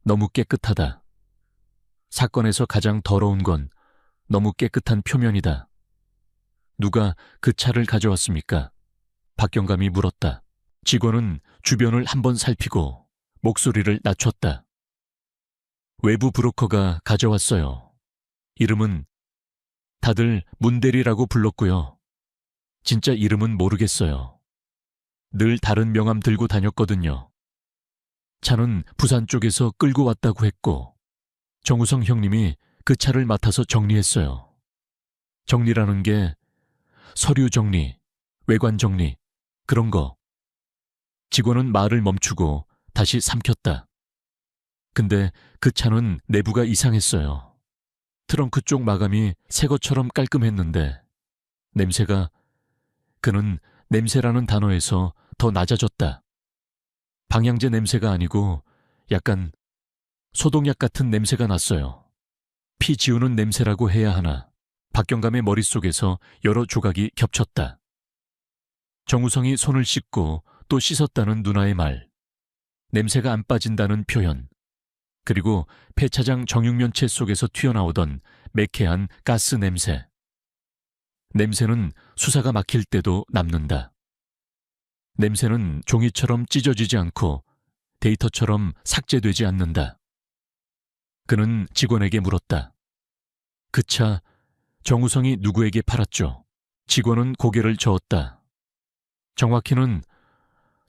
너무 깨끗하다. 사건에서 가장 더러운 건 너무 깨끗한 표면이다. 누가 그 차를 가져왔습니까? 박경감이 물었다. 직원은 주변을 한번 살피고 목소리를 낮췄다. 외부 브로커가 가져왔어요. 이름은 다들 문대리라고 불렀고요. 진짜 이름은 모르겠어요. 늘 다른 명함 들고 다녔거든요. 차는 부산 쪽에서 끌고 왔다고 했고 정우성 형님이 그 차를 맡아서 정리했어요. 정리라는 게 서류 정리, 외관 정리, 그런 거. 직원은 말을 멈추고 다시 삼켰다. 근데 그 차는 내부가 이상했어요. 트렁크 쪽 마감이 새 것처럼 깔끔했는데 냄새가, 그는 냄새라는 단어에서 더 낮아졌다. 방향제 냄새가 아니고 약간 소독약 같은 냄새가 났어요. 피 지우는 냄새라고 해야 하나. 박경감의 머릿속에서 여러 조각이 겹쳤다. 정우성이 손을 씻고 또 씻었다는 누나의 말, 냄새가 안 빠진다는 표현, 그리고 폐차장 정육면체 속에서 튀어나오던 매캐한 가스 냄새. 냄새는 수사가 막힐 때도 남는다. 냄새는 종이처럼 찢어지지 않고 데이터처럼 삭제되지 않는다. 그는 직원에게 물었다. 그 차 정우성이 누구에게 팔았죠? 직원은 고개를 저었다. 정확히는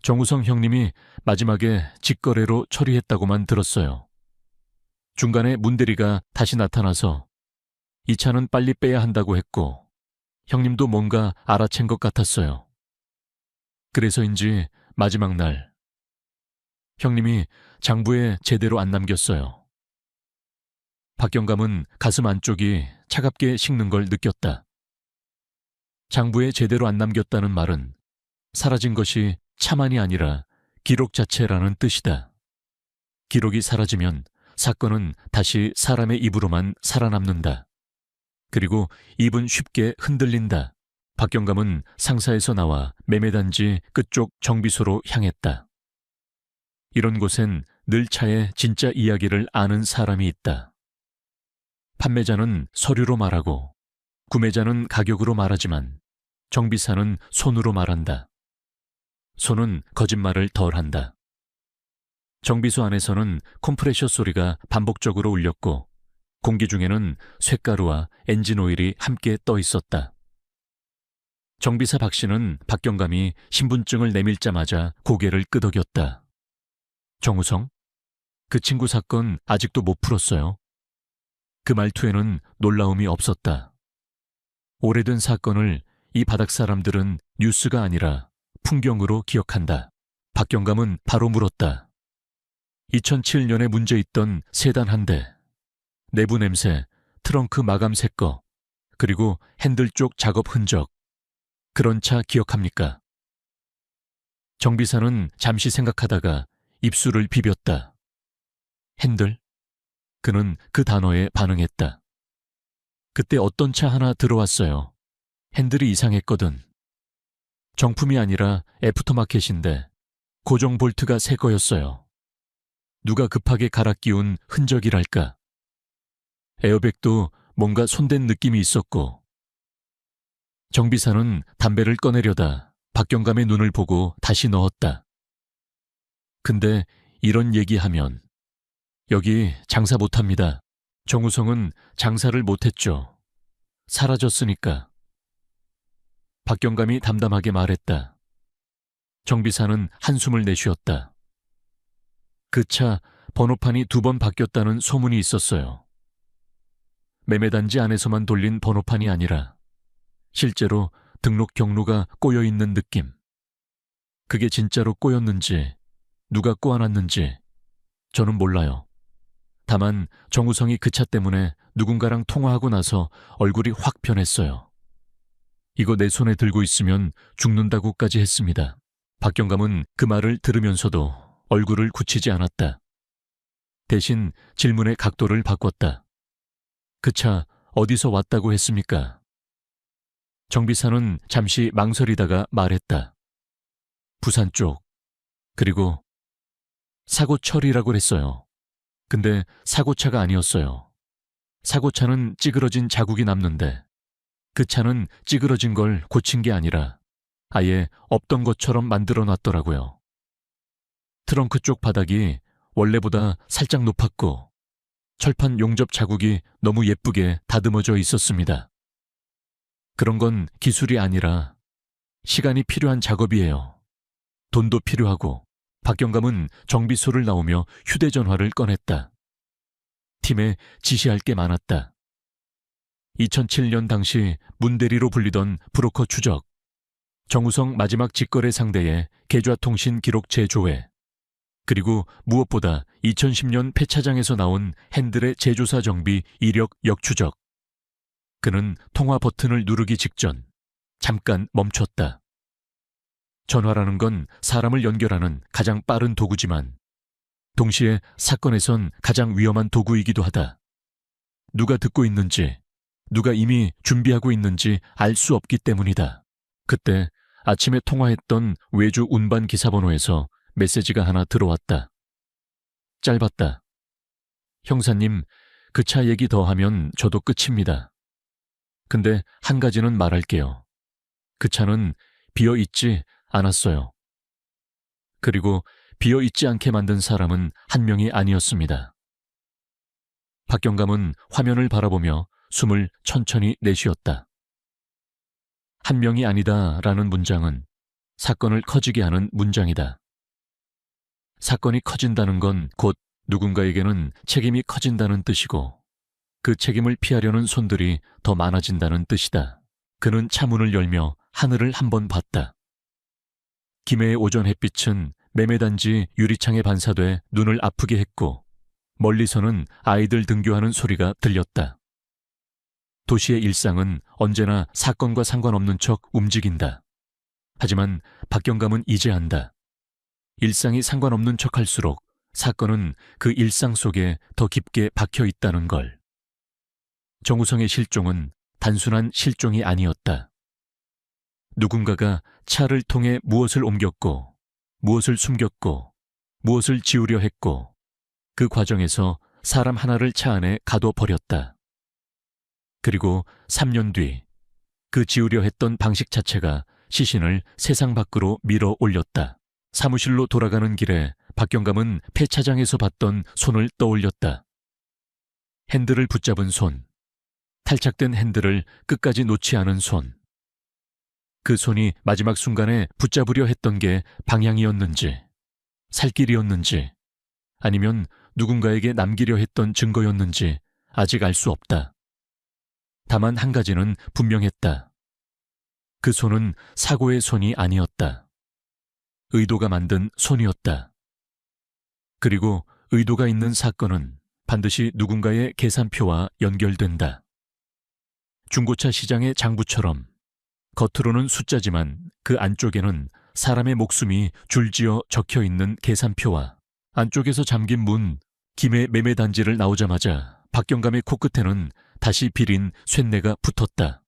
정우성 형님이 마지막에 직거래로 처리했다고만 들었어요. 중간에 문대리가 다시 나타나서 이 차는 빨리 빼야 한다고 했고 형님도 뭔가 알아챈 것 같았어요. 그래서인지 마지막 날 형님이 장부에 제대로 안 남겼어요. 박경감은 가슴 안쪽이 차갑게 식는 걸 느꼈다. 장부에 제대로 안 남겼다는 말은 사라진 것이 차만이 아니라 기록 자체라는 뜻이다. 기록이 사라지면 사건은 다시 사람의 입으로만 살아남는다. 그리고 입은 쉽게 흔들린다. 박경감은 상사에서 나와 매매단지 끝쪽 정비소로 향했다. 이런 곳엔 늘 차의 진짜 이야기를 아는 사람이 있다. 판매자는 서류로 말하고 구매자는 가격으로 말하지만 정비사는 손으로 말한다. 손은 거짓말을 덜한다. 정비소 안에서는 컴프레셔 소리가 반복적으로 울렸고 공기 중에는 쇳가루와 엔진오일이 함께 떠 있었다. 정비사 박 씨는 박경감이 신분증을 내밀자마자 고개를 끄덕였다. 정우성? 그 친구 사건 아직도 못 풀었어요? 그 말투에는 놀라움이 없었다. 오래된 사건을 이 바닥 사람들은 뉴스가 아니라 풍경으로 기억한다. 박경감은 바로 물었다. 2007년에 문제 있던 세단 한 대, 내부 냄새, 트렁크 마감 새거, 그리고 핸들 쪽 작업 흔적, 그런 차 기억합니까? 정비사는 잠시 생각하다가 입술을 비볐다. 핸들? 그는 그 단어에 반응했다. 그때 어떤 차 하나 들어왔어요. 핸들이 이상했거든. 정품이 아니라 애프터마켓인데 고정 볼트가 새 거였어요. 누가 급하게 갈아 끼운 흔적이랄까. 에어백도 뭔가 손댄 느낌이 있었고. 정비사는 담배를 꺼내려다 박경감의 눈을 보고 다시 넣었다. 근데 이런 얘기하면 여기 장사 못합니다. 정우성은 장사를 못했죠. 사라졌으니까. 박경감이 담담하게 말했다. 정비사는 한숨을 내쉬었다. 그 차 번호판이 2번 바뀌었다는 소문이 있었어요. 매매단지 안에서만 돌린 번호판이 아니라 실제로 등록 경로가 꼬여있는 느낌. 그게 진짜로 꼬였는지 누가 꼬아놨는지 저는 몰라요. 다만 정우성이 그 차 때문에 누군가랑 통화하고 나서 얼굴이 확 변했어요. 이거 내 손에 들고 있으면 죽는다고까지 했습니다. 박경감은 그 말을 들으면서도 얼굴을 굳히지 않았다. 대신 질문의 각도를 바꿨다. 그 차 어디서 왔다고 했습니까? 정비사는 잠시 망설이다가 말했다. 부산 쪽. 그리고 사고철이라고 했어요. 근데 사고차가 아니었어요. 사고차는 찌그러진 자국이 남는데 그 차는 찌그러진 걸 고친 게 아니라 아예 없던 것처럼 만들어 놨더라고요. 트렁크 쪽 바닥이 원래보다 살짝 높았고 철판 용접 자국이 너무 예쁘게 다듬어져 있었습니다. 그런 건 기술이 아니라 시간이 필요한 작업이에요. 돈도 필요하고. 박경감은 정비소를 나오며 휴대전화를 꺼냈다. 팀에 지시할 게 많았다. 2007년 당시 문대리로 불리던 브로커 추적, 정우성 마지막 직거래 상대의 계좌통신 기록 재조회, 그리고 무엇보다 2010년 폐차장에서 나온 핸들의 제조사 정비 이력 역추적. 그는 통화 버튼을 누르기 직전 잠깐 멈췄다. 전화라는 건 사람을 연결하는 가장 빠른 도구지만 동시에 사건에선 가장 위험한 도구이기도 하다. 누가 듣고 있는지, 누가 이미 준비하고 있는지 알 수 없기 때문이다. 그때 아침에 통화했던 외주 운반 기사번호에서 메시지가 하나 들어왔다. 짧았다. 형사님, 그 차 얘기 더 하면 저도 끝입니다. 근데 한 가지는 말할게요. 그 차는 비어있지 않았어요. 그리고 비어있지 않게 만든 사람은 한 명이 아니었습니다. 박경감은 화면을 바라보며 숨을 천천히 내쉬었다. 한 명이 아니다라는 문장은 사건을 커지게 하는 문장이다. 사건이 커진다는 건 곧 누군가에게는 책임이 커진다는 뜻이고 그 책임을 피하려는 손들이 더 많아진다는 뜻이다. 그는 차문을 열며 하늘을 한번 봤다. 김해의 오전 햇빛은 매매단지 유리창에 반사돼 눈을 아프게 했고 멀리서는 아이들 등교하는 소리가 들렸다. 도시의 일상은 언제나 사건과 상관없는 척 움직인다. 하지만 박경감은 이제 안다. 일상이 상관없는 척 할수록 사건은 그 일상 속에 더 깊게 박혀 있다는 걸. 정우성의 실종은 단순한 실종이 아니었다. 누군가가 차를 통해 무엇을 옮겼고, 무엇을 숨겼고, 무엇을 지우려 했고, 그 과정에서 사람 하나를 차 안에 가둬버렸다. 그리고 3년 뒤, 그 지우려 했던 방식 자체가 시신을 세상 밖으로 밀어 올렸다. 사무실로 돌아가는 길에 박경감은 폐차장에서 봤던 손을 떠올렸다. 핸들을 붙잡은 손, 탈착된 핸들을 끝까지 놓지 않은 손. 그 손이 마지막 순간에 붙잡으려 했던 게 방향이었는지, 살길이었는지, 아니면 누군가에게 남기려 했던 증거였는지 아직 알 수 없다. 다만 한 가지는 분명했다. 그 손은 사고의 손이 아니었다. 의도가 만든 손이었다. 그리고 의도가 있는 사건은 반드시 누군가의 계산표와 연결된다. 중고차 시장의 장부처럼 겉으로는 숫자지만 그 안쪽에는 사람의 목숨이 줄지어 적혀 있는 계산표와 안쪽에서 잠긴 문, 김해 매매단지를 나오자마자 박경감의 코끝에는 다시 비린 쇳내가 붙었다.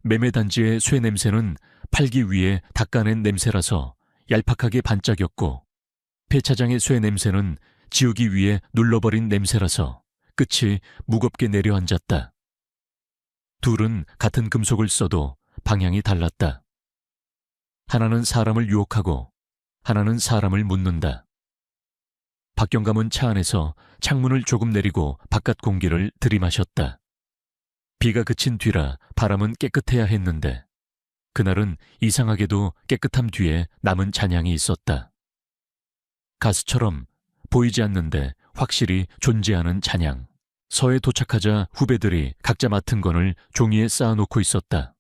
매매단지의 쇠 냄새는 팔기 위해 닦아낸 냄새라서 얄팍하게 반짝였고 폐차장의 쇠 냄새는 지우기 위해 눌러버린 냄새라서 끝이 무겁게 내려앉았다. 둘은 같은 금속을 써도 방향이 달랐다. 하나는 사람을 유혹하고 하나는 사람을 묻는다. 박경감은 차 안에서 창문을 조금 내리고 바깥 공기를 들이마셨다. 비가 그친 뒤라 바람은 깨끗해야 했는데 그날은 이상하게도 깨끗함 뒤에 남은 잔향이 있었다. 가스처럼 보이지 않는데 확실히 존재하는 잔향. 서에 도착하자 후배들이 각자 맡은 건을 종이에 쌓아놓고 있었다.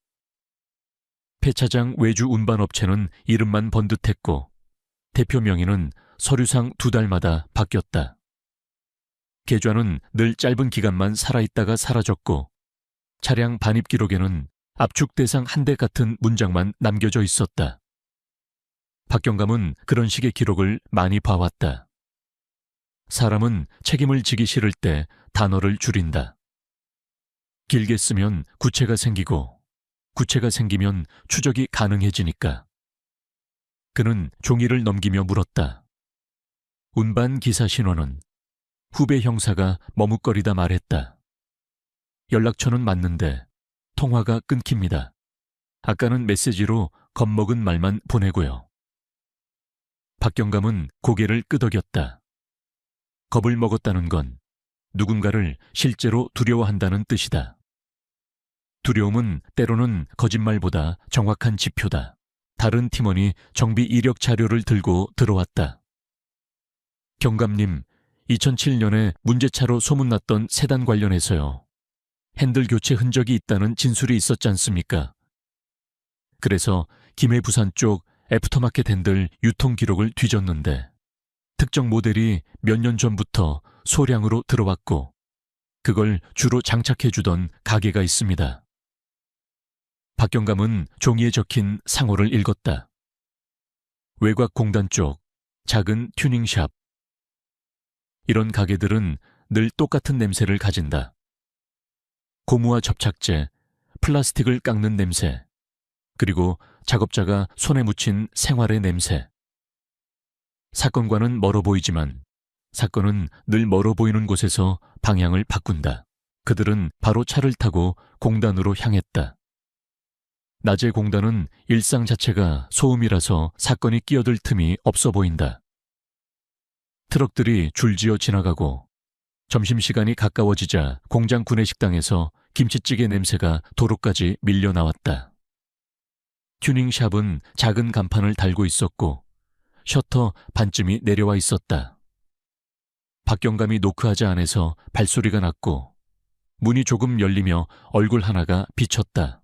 폐차장 외주 운반업체는 이름만 번듯했고 대표 명의는 서류상 2달마다 바뀌었다. 계좌는 늘 짧은 기간만 살아있다가 사라졌고 차량 반입 기록에는 압축 대상 한 대 같은 문장만 남겨져 있었다. 박경감은 그런 식의 기록을 많이 봐왔다. 사람은 책임을 지기 싫을 때 단어를 줄인다. 길게 쓰면 구체가 생기고 구체가 생기면 추적이 가능해지니까. 그는 종이를 넘기며 물었다. 운반 기사 신원은? 후배 형사가 머뭇거리다 말했다. 연락처는 맞는데 통화가 끊깁니다. 아까는 메시지로 겁먹은 말만 보내고요. 박경감은 고개를 끄덕였다. 겁을 먹었다는 건 누군가를 실제로 두려워한다는 뜻이다. 두려움은 때로는 거짓말보다 정확한 지표다. 다른 팀원이 정비 이력 자료를 들고 들어왔다. 경감님, 2007년에 문제차로 소문났던 세단 관련해서요. 핸들 교체 흔적이 있다는 진술이 있었지 않습니까? 그래서 김해 부산 쪽 애프터마켓 핸들 유통 기록을 뒤졌는데 특정 모델이 몇 년 전부터 소량으로 들어왔고 그걸 주로 장착해주던 가게가 있습니다. 박경감은 종이에 적힌 상호를 읽었다. 외곽공단 쪽 작은 튜닝샵. 이런 가게들은 늘 똑같은 냄새를 가진다. 고무와 접착제, 플라스틱을 깎는 냄새, 그리고 작업자가 손에 묻힌 생활의 냄새. 사건과는 멀어 보이지만 사건은 늘 멀어 보이는 곳에서 방향을 바꾼다. 그들은 바로 차를 타고 공단으로 향했다. 낮의 공단은 일상 자체가 소음이라서 사건이 끼어들 틈이 없어 보인다. 트럭들이 줄지어 지나가고 점심시간이 가까워지자 공장 구내식당에서 김치찌개 냄새가 도로까지 밀려 나왔다. 튜닝샵은 작은 간판을 달고 있었고 셔터 반쯤이 내려와 있었다. 박경감이 노크하자 안에서 발소리가 났고 문이 조금 열리며 얼굴 하나가 비쳤다.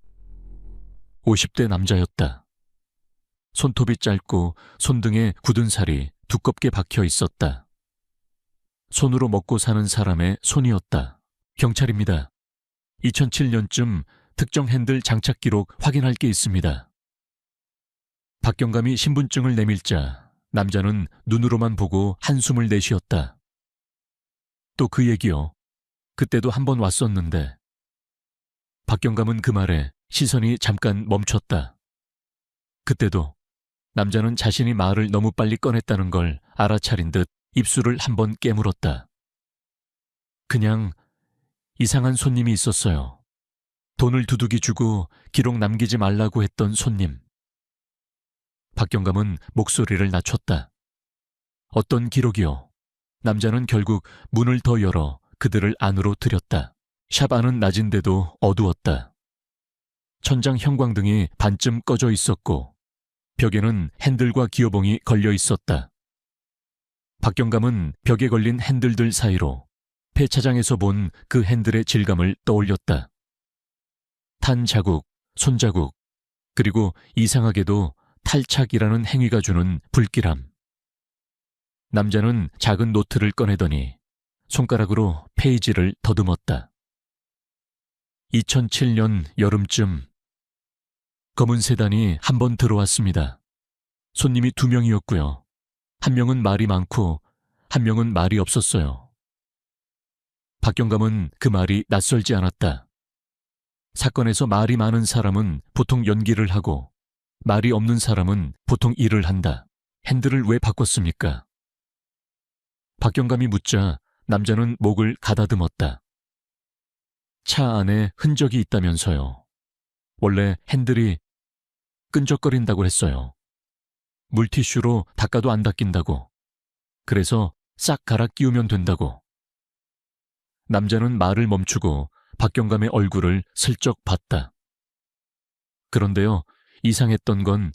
50대 남자였다. 손톱이 짧고 손등에 굳은 살이 두껍게 박혀 있었다. 손으로 먹고 사는 사람의 손이었다. 경찰입니다. 2007년쯤 특정 핸들 장착 기록 확인할 게 있습니다. 박경감이 신분증을 내밀자 남자는 눈으로만 보고 한숨을 내쉬었다. 또 그 얘기요. 그때도 한 번 왔었는데. 박경감은 그 말에 시선이 잠깐 멈췄다. 그때도 남자는 자신이 말을 너무 빨리 꺼냈다는 걸 알아차린 듯 입술을 한 번 깨물었다. 그냥 이상한 손님이 있었어요. 돈을 두둑이 주고 기록 남기지 말라고 했던 손님. 박경감은 목소리를 낮췄다. 어떤 기록이요? 남자는 결국 문을 더 열어 그들을 안으로 들였다. 샵 안은 낮인데도 어두웠다. 천장 형광등이 반쯤 꺼져 있었고 벽에는 핸들과 기어봉이 걸려 있었다. 박경감은 벽에 걸린 핸들들 사이로 폐차장에서 본 그 핸들의 질감을 떠올렸다. 탄 자국, 손자국, 그리고 이상하게도 탈착이라는 행위가 주는 불길함. 남자는 작은 노트를 꺼내더니 손가락으로 페이지를 더듬었다. 2007년 여름쯤 검은 세단이 한 번 들어왔습니다. 손님이 2명이었고요. 한 명은 말이 많고 한 명은 말이 없었어요. 박경감은 그 말이 낯설지 않았다. 사건에서 말이 많은 사람은 보통 연기를 하고 말이 없는 사람은 보통 일을 한다. 핸들을 왜 바꿨습니까? 박경감이 묻자 남자는 목을 가다듬었다. 차 안에 흔적이 있다면서요. 원래 핸들이 끈적거린다고 했어요. 물티슈로 닦아도 안 닦인다고. 그래서 싹 갈아 끼우면 된다고. 남자는 말을 멈추고 박경감의 얼굴을 슬쩍 봤다. 그런데요, 이상했던 건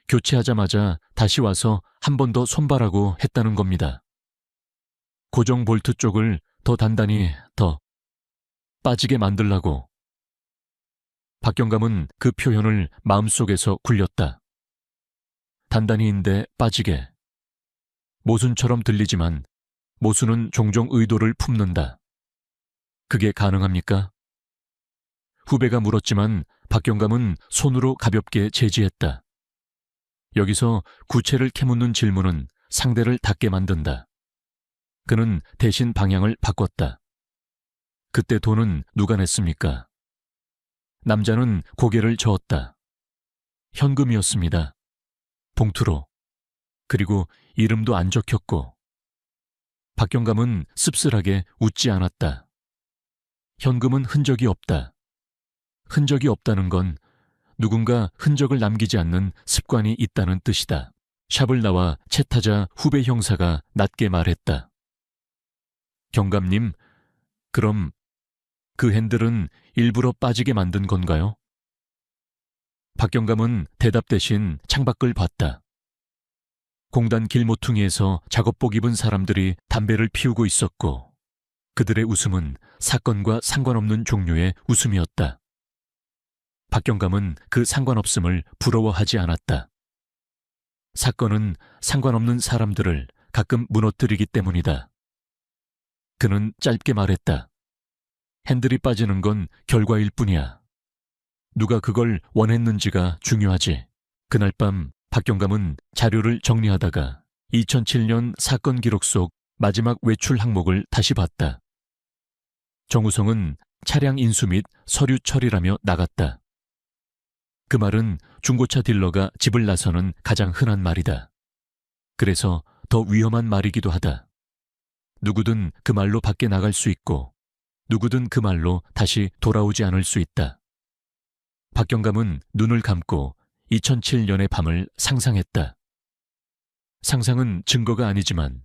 교체하자마자 다시 와서 한 번 더 손봐라고 했다는 겁니다. 고정 볼트 쪽을 더 단단히 더 빠지게 만들라고. 박경감은 그 표현을 마음속에서 굴렸다. 단단히인데 빠지게. 모순처럼 들리지만 모순은 종종 의도를 품는다. 그게 가능합니까? 후배가 물었지만 박경감은 손으로 가볍게 제지했다. 여기서 구체를 캐묻는 질문은 상대를 닫게 만든다. 그는 대신 방향을 바꿨다. 그때 돈은 누가 냈습니까? 남자는 고개를 저었다. 현금이었습니다. 봉투로. 그리고 이름도 안 적혔고. 박경감은 씁쓸하게 웃지 않았다. 현금은 흔적이 없다. 흔적이 없다는 건 누군가 흔적을 남기지 않는 습관이 있다는 뜻이다. 샵을 나와 채 타자 후배 형사가 낮게 말했다. 경감님, 그럼 그 핸들은 일부러 빠지게 만든 건가요? 박경감은 대답 대신 창밖을 봤다. 공단 길모퉁이에서 작업복 입은 사람들이 담배를 피우고 있었고 그들의 웃음은 사건과 상관없는 종류의 웃음이었다. 박경감은 그 상관없음을 부러워하지 않았다. 사건은 상관없는 사람들을 가끔 무너뜨리기 때문이다. 그는 짧게 말했다. 핸들이 빠지는 건 결과일 뿐이야. 누가 그걸 원했는지가 중요하지. 그날 밤 박경감은 자료를 정리하다가 2007년 사건 기록 속 마지막 외출 항목을 다시 봤다. 정우성은 차량 인수 및 서류 처리라며 나갔다. 그 말은 중고차 딜러가 집을 나서는 가장 흔한 말이다. 그래서 더 위험한 말이기도 하다. 누구든 그 말로 밖에 나갈 수 있고 누구든 그 말로 다시 돌아오지 않을 수 있다. 박경감은 눈을 감고 2007년의 밤을 상상했다. 상상은 증거가 아니지만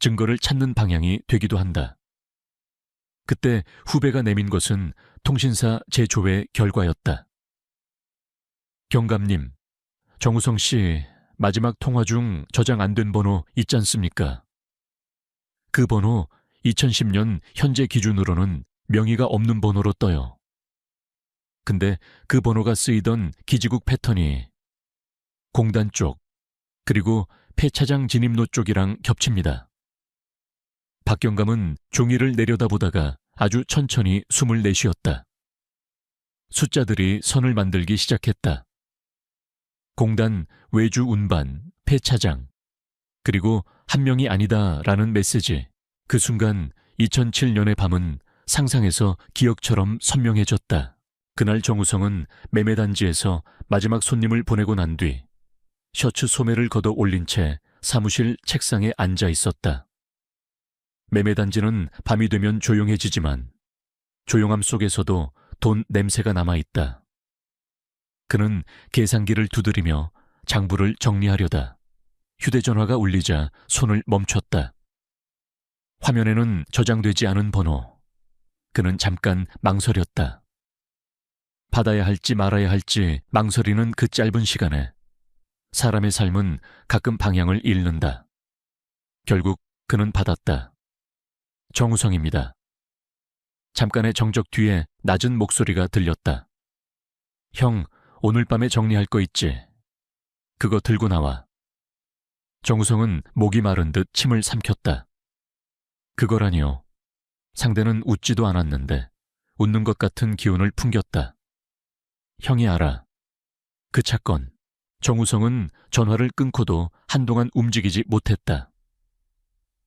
증거를 찾는 방향이 되기도 한다. 그때 후배가 내민 것은 통신사 재조회 결과였다. 경감님, 정우성 씨 마지막 통화 중 저장 안 된 번호 있지 않습니까? 그 번호 2010년 현재 기준으로는 명의가 없는 번호로 떠요. 근데 그 번호가 쓰이던 기지국 패턴이 공단 쪽 그리고 폐차장 진입로 쪽이랑 겹칩니다. 박경감은 종이를 내려다보다가 아주 천천히 숨을 내쉬었다. 숫자들이 선을 만들기 시작했다. 공단 외주 운반, 폐차장, 그리고 한 명이 아니다라는 메시지. 그 순간 2007년의 밤은 상상에서 기억처럼 선명해졌다. 그날 정우성은 매매단지에서 마지막 손님을 보내고 난 뒤 셔츠 소매를 걷어 올린 채 사무실 책상에 앉아 있었다. 매매단지는 밤이 되면 조용해지지만 조용함 속에서도 돈 냄새가 남아있다. 그는 계산기를 두드리며 장부를 정리하려다 휴대전화가 울리자 손을 멈췄다. 화면에는 저장되지 않은 번호. 그는 잠깐 망설였다. 받아야 할지 말아야 할지 망설이는 그 짧은 시간에 사람의 삶은 가끔 방향을 잃는다. 결국 그는 받았다. 정우성입니다. 잠깐의 정적 뒤에 낮은 목소리가 들렸다. 형, 오늘 밤에 정리할 거 있지? 그거 들고 나와. 정우성은 목이 마른 듯 침을 삼켰다. 그거라니요. 상대는 웃지도 않았는데 웃는 것 같은 기운을 풍겼다. 형이 알아. 그 사건. 정우성은 전화를 끊고도 한동안 움직이지 못했다.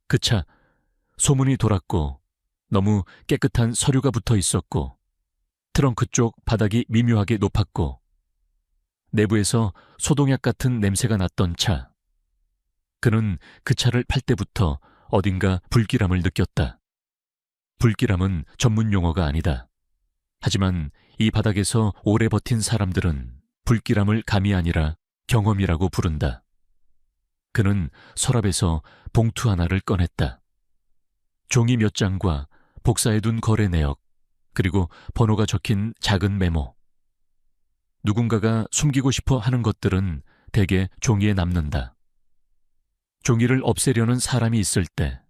그 차, 소문이 돌았고 너무 깨끗한 서류가 붙어 있었고 트렁크 쪽 바닥이 미묘하게 높았고 내부에서 소독약 같은 냄새가 났던 차. 그는 그 차를 팔 때부터 어딘가 불길함을 느꼈다. 불길함은 전문 용어가 아니다. 하지만 이 바닥에서 오래 버틴 사람들은 불길함을 감이 아니라 경험이라고 부른다. 그는 서랍에서 봉투 하나를 꺼냈다. 종이 몇 장과 복사해둔 거래 내역, 그리고 번호가 적힌 작은 메모. 누군가가 숨기고 싶어 하는 것들은 대개 종이에 남는다. 종이를 없애려는 사람이 있을 때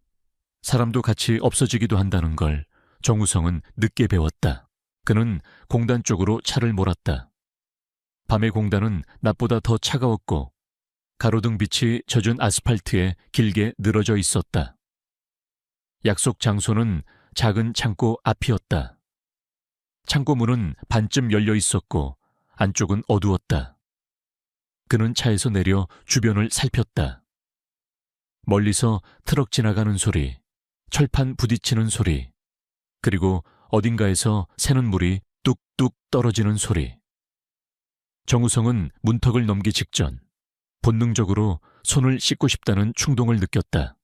사람도 같이 없어지기도 한다는 걸 정우성은 늦게 배웠다. 그는 공단 쪽으로 차를 몰았다. 밤의 공단은 낮보다 더 차가웠고 가로등 빛이 젖은 아스팔트에 길게 늘어져 있었다. 약속 장소는 작은 창고 앞이었다. 창고 문은 반쯤 열려 있었고 안쪽은 어두웠다. 그는 차에서 내려 주변을 살폈다. 멀리서 트럭 지나가는 소리, 철판 부딪히는 소리, 그리고 어딘가에서 새는 물이 뚝뚝 떨어지는 소리. 정우성은 문턱을 넘기 직전 본능적으로 손을 씻고 싶다는 충동을 느꼈다.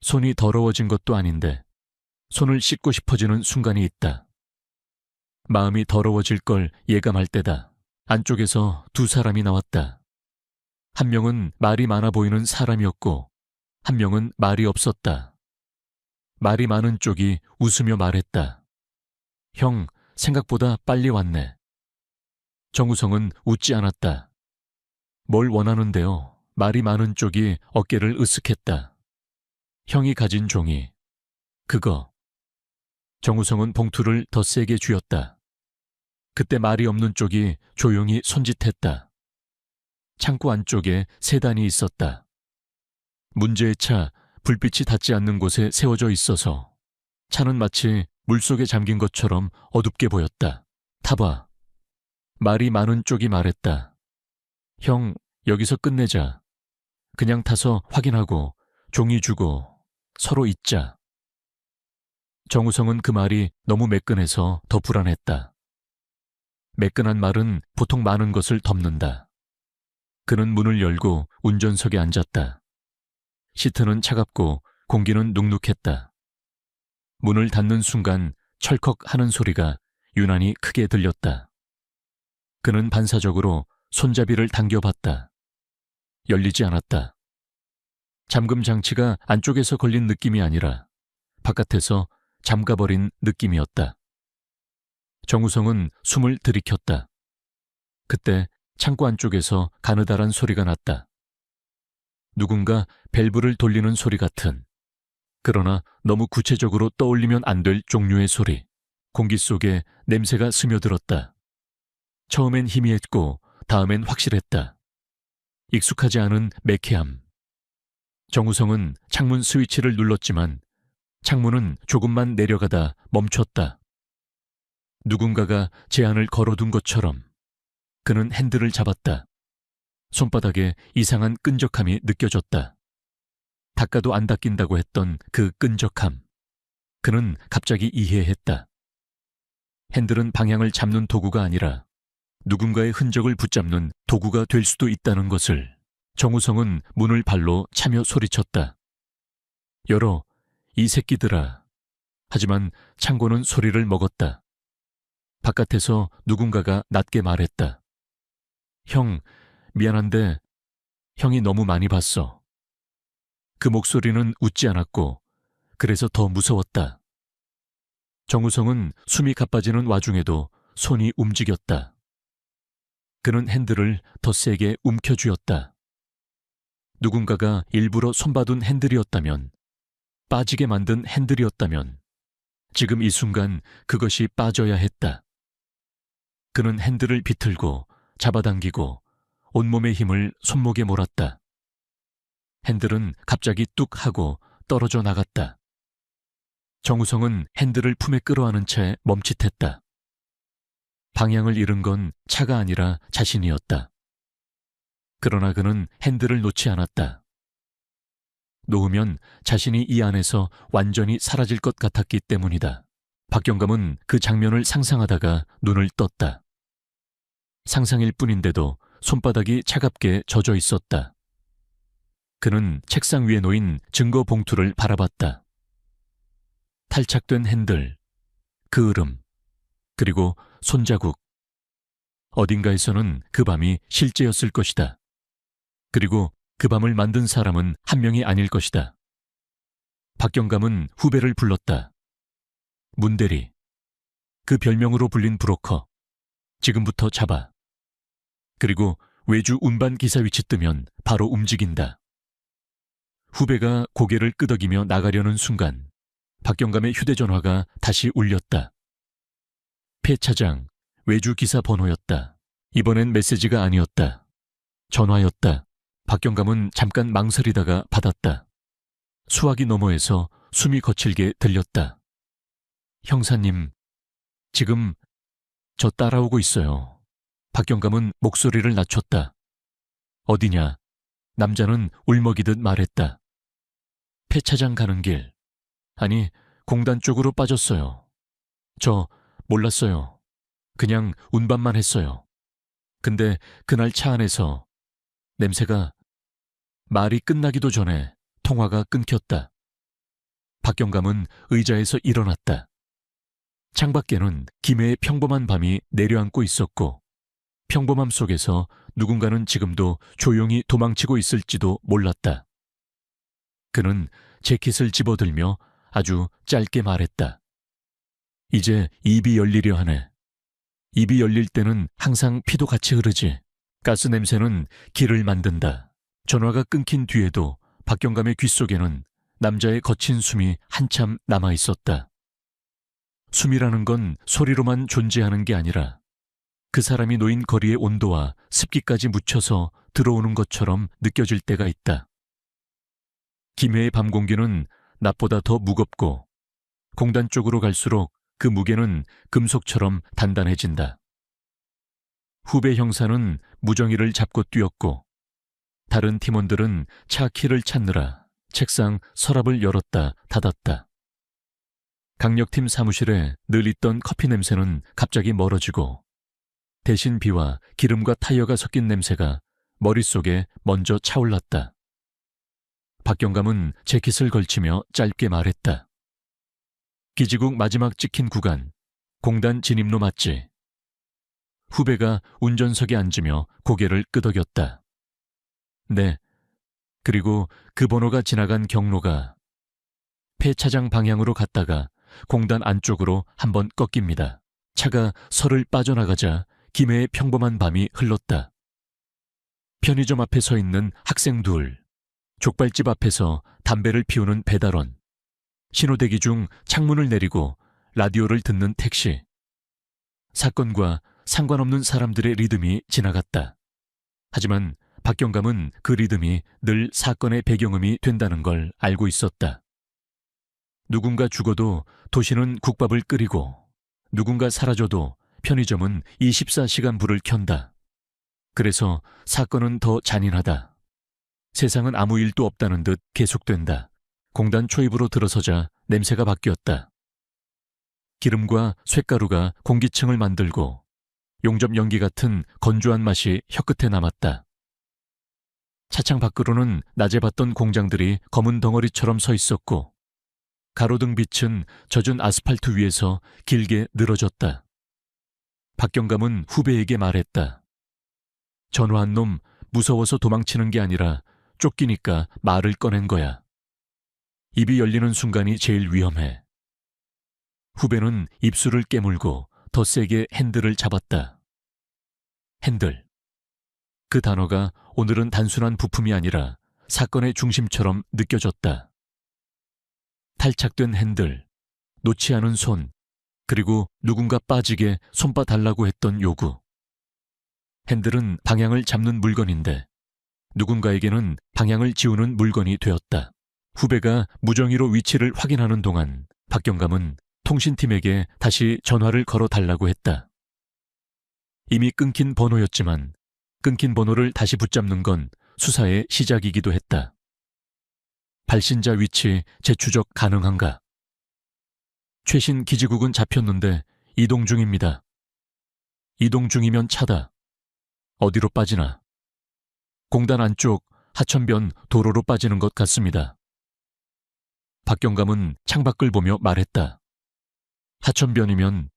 손이 더러워진 것도 아닌데 손을 씻고 싶어지는 순간이 있다. 마음이 더러워질 걸 예감할 때다. 안쪽에서 두 사람이 나왔다. 한 명은 말이 많아 보이는 사람이었고 한 명은 말이 없었다. 말이 많은 쪽이 웃으며 말했다. 형, 생각보다 빨리 왔네. 정우성은 웃지 않았다. 뭘 원하는데요? 말이 많은 쪽이 어깨를 으쓱했다. 형이 가진 종이. 그거. 정우성은 봉투를 더 세게 쥐었다. 그때 말이 없는 쪽이 조용히 손짓했다. 창고 안쪽에 세단이 있었다. 문제의 차, 불빛이 닿지 않는 곳에 세워져 있어서 차는 마치 물속에 잠긴 것처럼 어둡게 보였다. 타봐. 말이 많은 쪽이 말했다. 형, 여기서 끝내자. 그냥 타서 확인하고 종이 주고 서로 잊자. 정우성은 그 말이 너무 매끈해서 더 불안했다. 매끈한 말은 보통 많은 것을 덮는다. 그는 문을 열고 운전석에 앉았다. 시트는 차갑고 공기는 눅눅했다. 문을 닫는 순간 철컥 하는 소리가 유난히 크게 들렸다. 그는 반사적으로 손잡이를 당겨봤다. 열리지 않았다. 잠금 장치가 안쪽에서 걸린 느낌이 아니라 바깥에서 잠가버린 느낌이었다. 정우성은 숨을 들이켰다. 그때 창고 안쪽에서 가느다란 소리가 났다. 누군가 밸브를 돌리는 소리 같은, 그러나 너무 구체적으로 떠올리면 안 될 종류의 소리. 공기 속에 냄새가 스며들었다. 처음엔 희미했고 다음엔 확실했다. 익숙하지 않은 매캐함. 정우성은 창문 스위치를 눌렀지만 창문은 조금만 내려가다 멈췄다. 누군가가 제한을 걸어둔 것처럼 그는 핸들을 잡았다. 손바닥에 이상한 끈적함이 느껴졌다. 닦아도 안 닦인다고 했던 그 끈적함. 그는 갑자기 이해했다. 핸들은 방향을 잡는 도구가 아니라 누군가의 흔적을 붙잡는 도구가 될 수도 있다는 것을. 정우성은 문을 발로 차며 소리쳤다. 열어, 이 새끼들아. 하지만 창고는 소리를 먹었다. 바깥에서 누군가가 낮게 말했다. 형, 미안한데 형이 너무 많이 봤어. 그 목소리는 웃지 않았고 그래서 더 무서웠다. 정우성은 숨이 가빠지는 와중에도 손이 움직였다. 그는 핸들을 더 세게 움켜쥐었다. 누군가가 일부러 손봐둔 핸들이었다면, 빠지게 만든 핸들이었다면 지금 이 순간 그것이 빠져야 했다. 그는 핸들을 비틀고 잡아당기고 온몸의 힘을 손목에 몰았다. 핸들은 갑자기 뚝 하고 떨어져 나갔다. 정우성은 핸들을 품에 끌어안은 채 멈칫했다. 방향을 잃은 건 차가 아니라 자신이었다. 그러나 그는 핸들을 놓지 않았다. 놓으면 자신이 이 안에서 완전히 사라질 것 같았기 때문이다. 박경감은 그 장면을 상상하다가 눈을 떴다. 상상일 뿐인데도 손바닥이 차갑게 젖어 있었다. 그는 책상 위에 놓인 증거 봉투를 바라봤다. 탈착된 핸들, 그 으름, 그리고 손자국. 어딘가에서는 그 밤이 실제였을 것이다. 그리고 그 밤을 만든 사람은 한 명이 아닐 것이다. 박경감은 후배를 불렀다. 문대리, 그 별명으로 불린 브로커, 지금부터 잡아. 그리고 외주 운반 기사 위치 뜨면 바로 움직인다. 후배가 고개를 끄덕이며 나가려는 순간 박경감의 휴대전화가 다시 울렸다. 폐차장 외주 기사 번호였다. 이번엔 메시지가 아니었다. 전화였다. 박경감은 잠깐 망설이다가 받았다. 수화기 너머에서 숨이 거칠게 들렸다. 형사님, 지금 저 따라오고 있어요. 박경감은 목소리를 낮췄다. 어디냐? 남자는 울먹이듯 말했다. 폐차장 가는 길. 아니, 공단 쪽으로 빠졌어요. 저 몰랐어요. 그냥 운반만 했어요. 근데 그날 차 안에서 냄새가 말이 끝나기도 전에 통화가 끊겼다. 박경감은 의자에서 일어났다. 창밖에는 김해의 평범한 밤이 내려앉고 있었고 평범함 속에서 누군가는 지금도 조용히 도망치고 있을지도 몰랐다. 그는 재킷을 집어들며 아주 짧게 말했다. 이제 입이 열리려 하네. 입이 열릴 때는 항상 피도 같이 흐르지. 가스 냄새는 길을 만든다. 전화가 끊긴 뒤에도 박경감의 귓속에는 남자의 거친 숨이 한참 남아 있었다. 숨이라는 건 소리로만 존재하는 게 아니라 그 사람이 놓인 거리의 온도와 습기까지 묻혀서 들어오는 것처럼 느껴질 때가 있다. 김해의 밤 공기는 낮보다 더 무겁고 공단 쪽으로 갈수록 그 무게는 금속처럼 단단해진다. 후배 형사는 무정이를 잡고 뛰었고 다른 팀원들은 차 키를 찾느라 책상 서랍을 열었다 닫았다. 강력팀 사무실에 늘 있던 커피 냄새는 갑자기 멀어지고 대신 비와 기름과 타이어가 섞인 냄새가 머릿속에 먼저 차올랐다. 박경감은 재킷을 걸치며 짧게 말했다. 기지국 마지막 찍힌 구간, 공단 진입로 맞지? 후배가 운전석에 앉으며 고개를 끄덕였다. 네, 그리고 그 번호가 지나간 경로가 폐차장 방향으로 갔다가 공단 안쪽으로 한번 꺾입니다. 차가 설을 빠져나가자 김해의 평범한 밤이 흘렀다. 편의점 앞에 서 있는 학생 둘, 족발집 앞에서 담배를 피우는 배달원, 신호대기 중 창문을 내리고 라디오를 듣는 택시. 사건과 상관없는 사람들의 리듬이 지나갔다. 하지만 박경감은 그 리듬이 늘 사건의 배경음이 된다는 걸 알고 있었다. 누군가 죽어도 도시는 국밥을 끓이고 누군가 사라져도 편의점은 24시간 불을 켠다. 그래서 사건은 더 잔인하다. 세상은 아무 일도 없다는 듯 계속된다. 공단 초입으로 들어서자 냄새가 바뀌었다. 기름과 쇳가루가 공기층을 만들고 용접 연기 같은 건조한 맛이 혀끝에 남았다. 차창 밖으로는 낮에 봤던 공장들이 검은 덩어리처럼 서 있었고 가로등 빛은 젖은 아스팔트 위에서 길게 늘어졌다. 박경감은 후배에게 말했다. 전화한 놈 무서워서 도망치는 게 아니라 쫓기니까 말을 꺼낸 거야. 입이 열리는 순간이 제일 위험해. 후배는 입술을 깨물고 더 세게 핸들을 잡았다. 핸들. 그 단어가 오늘은 단순한 부품이 아니라 사건의 중심처럼 느껴졌다. 탈착된 핸들, 놓지 않은 손, 그리고 누군가 빠지게 손봐 달라고 했던 요구. 핸들은 방향을 잡는 물건인데 누군가에게는 방향을 지우는 물건이 되었다. 후배가 무정의로 위치를 확인하는 동안 박경감은 통신팀에게 다시 전화를 걸어 달라고 했다. 이미 끊긴 번호였지만 끊긴 번호를 다시 붙잡는 건 수사의 시작이기도 했다. 발신자 위치 재추적 가능한가? 최신 기지국은 잡혔는데 이동 중입니다. 이동 중이면 차다. 어디로 빠지나? 공단 안쪽 하천변 도로로 빠지는 것 같습니다. 박경감은 창밖을 보며 말했다. 하천변이면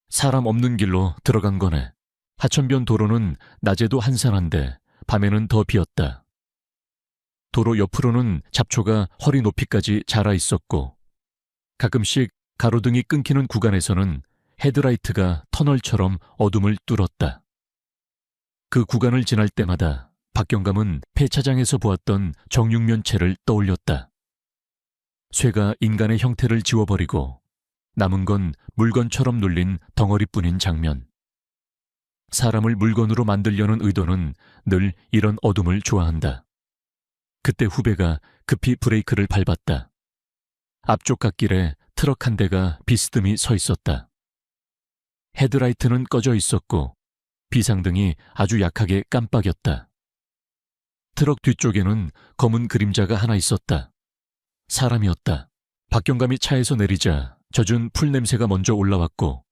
사람 없는 길로 들어간 거네. 하천변 도로는 낮에도 한산한데 밤에는 더 비었다. 도로 옆으로는 잡초가 허리 높이까지 자라 있었고 가끔씩 가로등이 끊기는 구간에서는 헤드라이트가 터널처럼 어둠을 뚫었다. 그 구간을 지날 때마다 박경감은 폐차장에서 보았던 정육면체를 떠올렸다. 쇠가 인간의 형태를 지워버리고 남은 건 물건처럼 눌린 덩어리뿐인 장면. 사람을 물건으로 만들려는 의도는 늘 이런 어둠을 좋아한다. 그때 후배가 급히 브레이크를 밟았다. 앞쪽 갓길에 트럭 한 대가 비스듬히 서 있었다. 헤드라이트는 꺼져 있었고 비상등이 아주 약하게 깜빡였다. 트럭 뒤쪽에는 검은 그림자가 하나 있었다. 사람이었다. 박경감이 차에서 내리자 젖은 풀 냄새가 먼저 올라왔고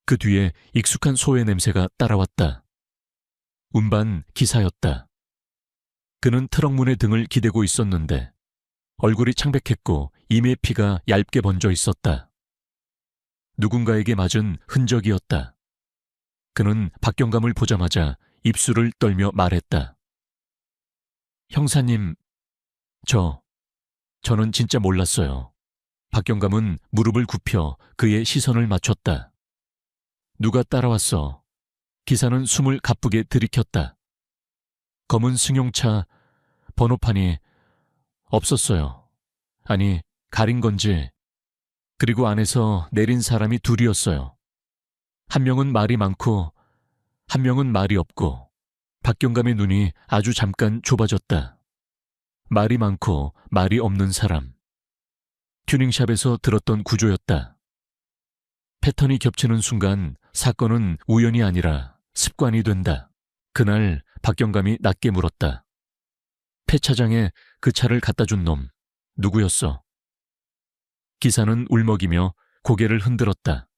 그 뒤에 익숙한 소의 냄새가 따라왔다. 운반 기사였다. 그는 트럭 문에 등을 기대고 있었는데 얼굴이 창백했고 이마에 피가 얇게 번져 있었다. 누군가에게 맞은 흔적이었다. 그는 박경감을 보자마자 입술을 떨며 말했다. 형사님, 저는 진짜 몰랐어요. 박경감은 무릎을 굽혀 그의 시선을 맞췄다. 누가 따라왔어? 기사는 숨을 가쁘게 들이켰다. 검은 승용차 번호판이 없었어요. 아니, 가린 건지. 그리고 안에서 내린 사람이 둘이었어요. 한 명은 말이 많고 한 명은 말이 없고. 박경감의 눈이 아주 잠깐 좁아졌다. 말이 많고 말이 없는 사람. 튜닝샵에서 들었던 구조였다. 패턴이 겹치는 순간 사건은 우연이 아니라 습관이 된다. 그날 박경감이 낮게 물었다. 폐차장에 그 차를 갖다 준 놈 누구였어? 기사는 울먹이며 고개를 흔들었다.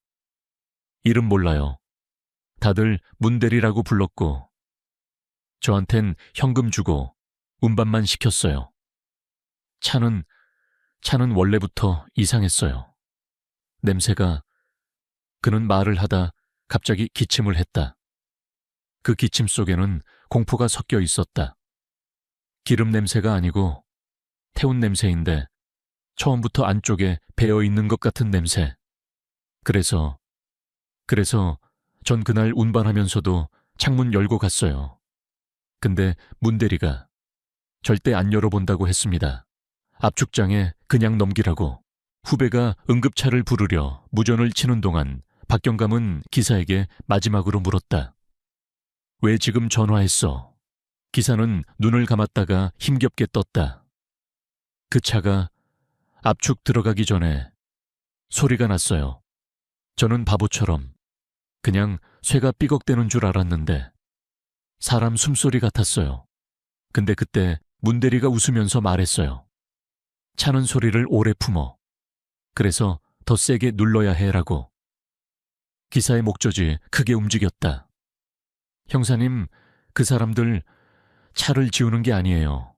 이름 몰라요. 다들 문대리라고 불렀고 저한텐 현금 주고 운반만 시켰어요. 차는 원래부터 이상했어요. 냄새가. 그는 말을 하다 갑자기 기침을 했다. 그 기침 속에는 공포가 섞여 있었다. 기름 냄새가 아니고 태운 냄새인데 처음부터 안쪽에 배어 있는 것 같은 냄새. 그래서 전 그날 운반하면서도 창문 열고 갔어요. 근데 문대리가 절대 안 열어본다고 했습니다. 압축장에 그냥 넘기라고. 후배가 응급차를 부르려 무전을 치는 동안 박경감은 기사에게 마지막으로 물었다. 왜 지금 전화했어? 기사는 눈을 감았다가 힘겹게 떴다. 그 차가 압축 들어가기 전에 소리가 났어요. 저는 바보처럼 그냥 쇠가 삐걱대는 줄 알았는데 사람 숨소리 같았어요. 근데 그때 문대리가 웃으면서 말했어요. 차는 소리를 오래 품어. 그래서 더 세게 눌러야 해라고. 기사의 목젖이 크게 움직였다. 형사님, 그 사람들 차를 지우는 게 아니에요.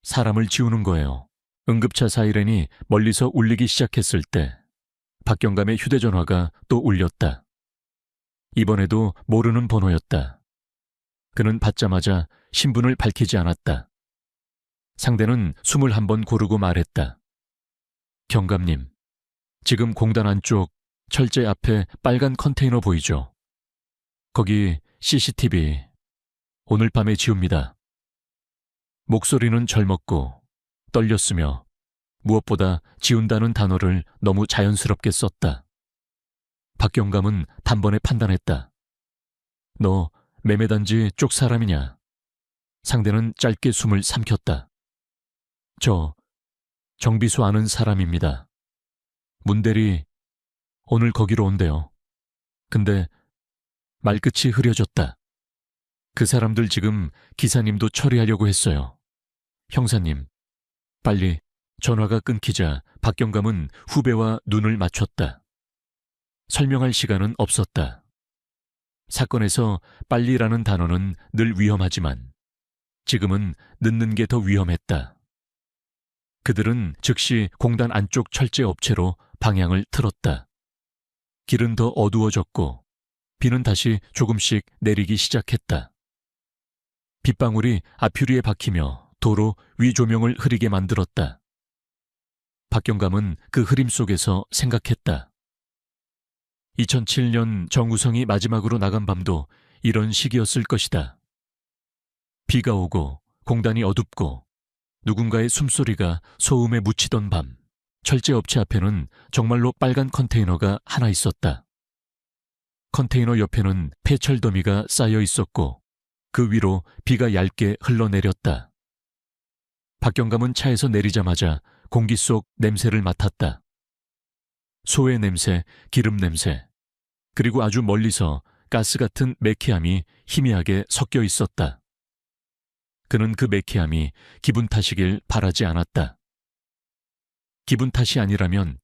사람을 지우는 거예요. 응급차 사이렌이 멀리서 울리기 시작했을 때 박경감의 휴대전화가 또 울렸다. 이번에도 모르는 번호였다. 그는 받자마자 신분을 밝히지 않았다. 상대는 숨을 한번 고르고 말했다. 경감님, 지금 공단 안쪽 철제 앞에 빨간 컨테이너 보이죠? 거기 CCTV 오늘 밤에 지웁니다. 목소리는 젊었고 떨렸으며 무엇보다 지운다는 단어를 너무 자연스럽게 썼다. 박경감은 단번에 판단했다. 너 매매단지 쪽 사람이냐? 상대는 짧게 숨을 삼켰다. 저 정비소 아는 사람입니다. 문대리 오늘 거기로 온대요. 근데 말끝이 흐려졌다. 그 사람들 지금 기사님도 처리하려고 했어요. 형사님, 빨리. 전화가 끊기자 박경감은 후배와 눈을 맞췄다. 설명할 시간은 없었다. 사건에서 빨리라는 단어는 늘 위험하지만 지금은 늦는 게 더 위험했다. 그들은 즉시 공단 안쪽 철제 업체로 방향을 틀었다. 길은 더 어두워졌고 비는 다시 조금씩 내리기 시작했다. 빗방울이 앞유리에 박히며 도로 위조명을 흐리게 만들었다. 박경감은 그 흐림 속에서 생각했다. 2007년 정우성이 마지막으로 나간 밤도 이런 시기였을 것이다. 비가 오고 공단이 어둡고 누군가의 숨소리가 소음에 묻히던 밤. 철제 업체 앞에는 정말로 빨간 컨테이너가 하나 있었다. 컨테이너 옆에는 폐철 더미가 쌓여 있었고 그 위로 비가 얇게 흘러내렸다. 박경감은 차에서 내리자마자 공기 속 냄새를 맡았다. 소의 냄새, 기름 냄새, 그리고 아주 멀리서 가스 같은 매캐함이 희미하게 섞여 있었다. 그는 그 매캐함이 기분 탓이길 바라지 않았다. 기분 탓이 아니라면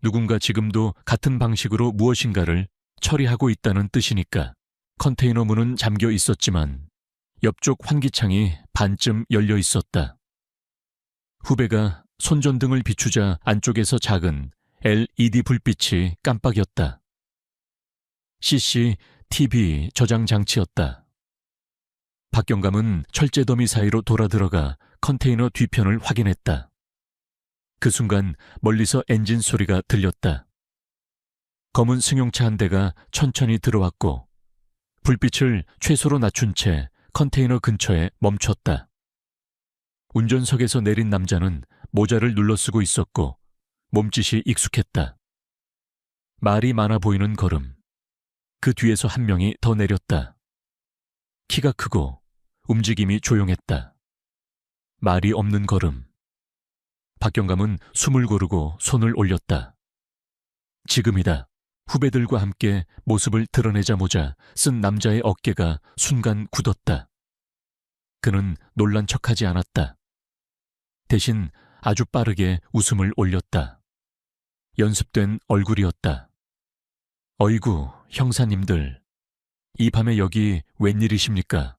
누군가 지금도 같은 방식으로 무엇인가를 처리하고 있다는 뜻이니까. 컨테이너 문은 잠겨 있었지만 옆쪽 환기창이 반쯤 열려 있었다. 후배가 손전등을 비추자 안쪽에서 작은 LED 불빛이 깜빡였다. CCTV 저장 장치였다. 박경감은 철제 더미 사이로 돌아들어가 컨테이너 뒤편을 확인했다. 그 순간 멀리서 엔진 소리가 들렸다. 검은 승용차 한 대가 천천히 들어왔고 불빛을 최소로 낮춘 채 컨테이너 근처에 멈췄다. 운전석에서 내린 남자는 모자를 눌러쓰고 있었고 몸짓이 익숙했다. 말이 많아 보이는 걸음. 그 뒤에서 한 명이 더 내렸다. 키가 크고 움직임이 조용했다. 말이 없는 걸음. 박경감은 숨을 고르고 손을 올렸다. 지금이다. 후배들과 함께 모습을 드러내자마자 쓴 남자의 어깨가 순간 굳었다. 그는 놀란 척하지 않았다. 대신 아주 빠르게 웃음을 올렸다. 연습된 얼굴이었다. 어이구, 형사님들. 이 밤에 여기 웬일이십니까?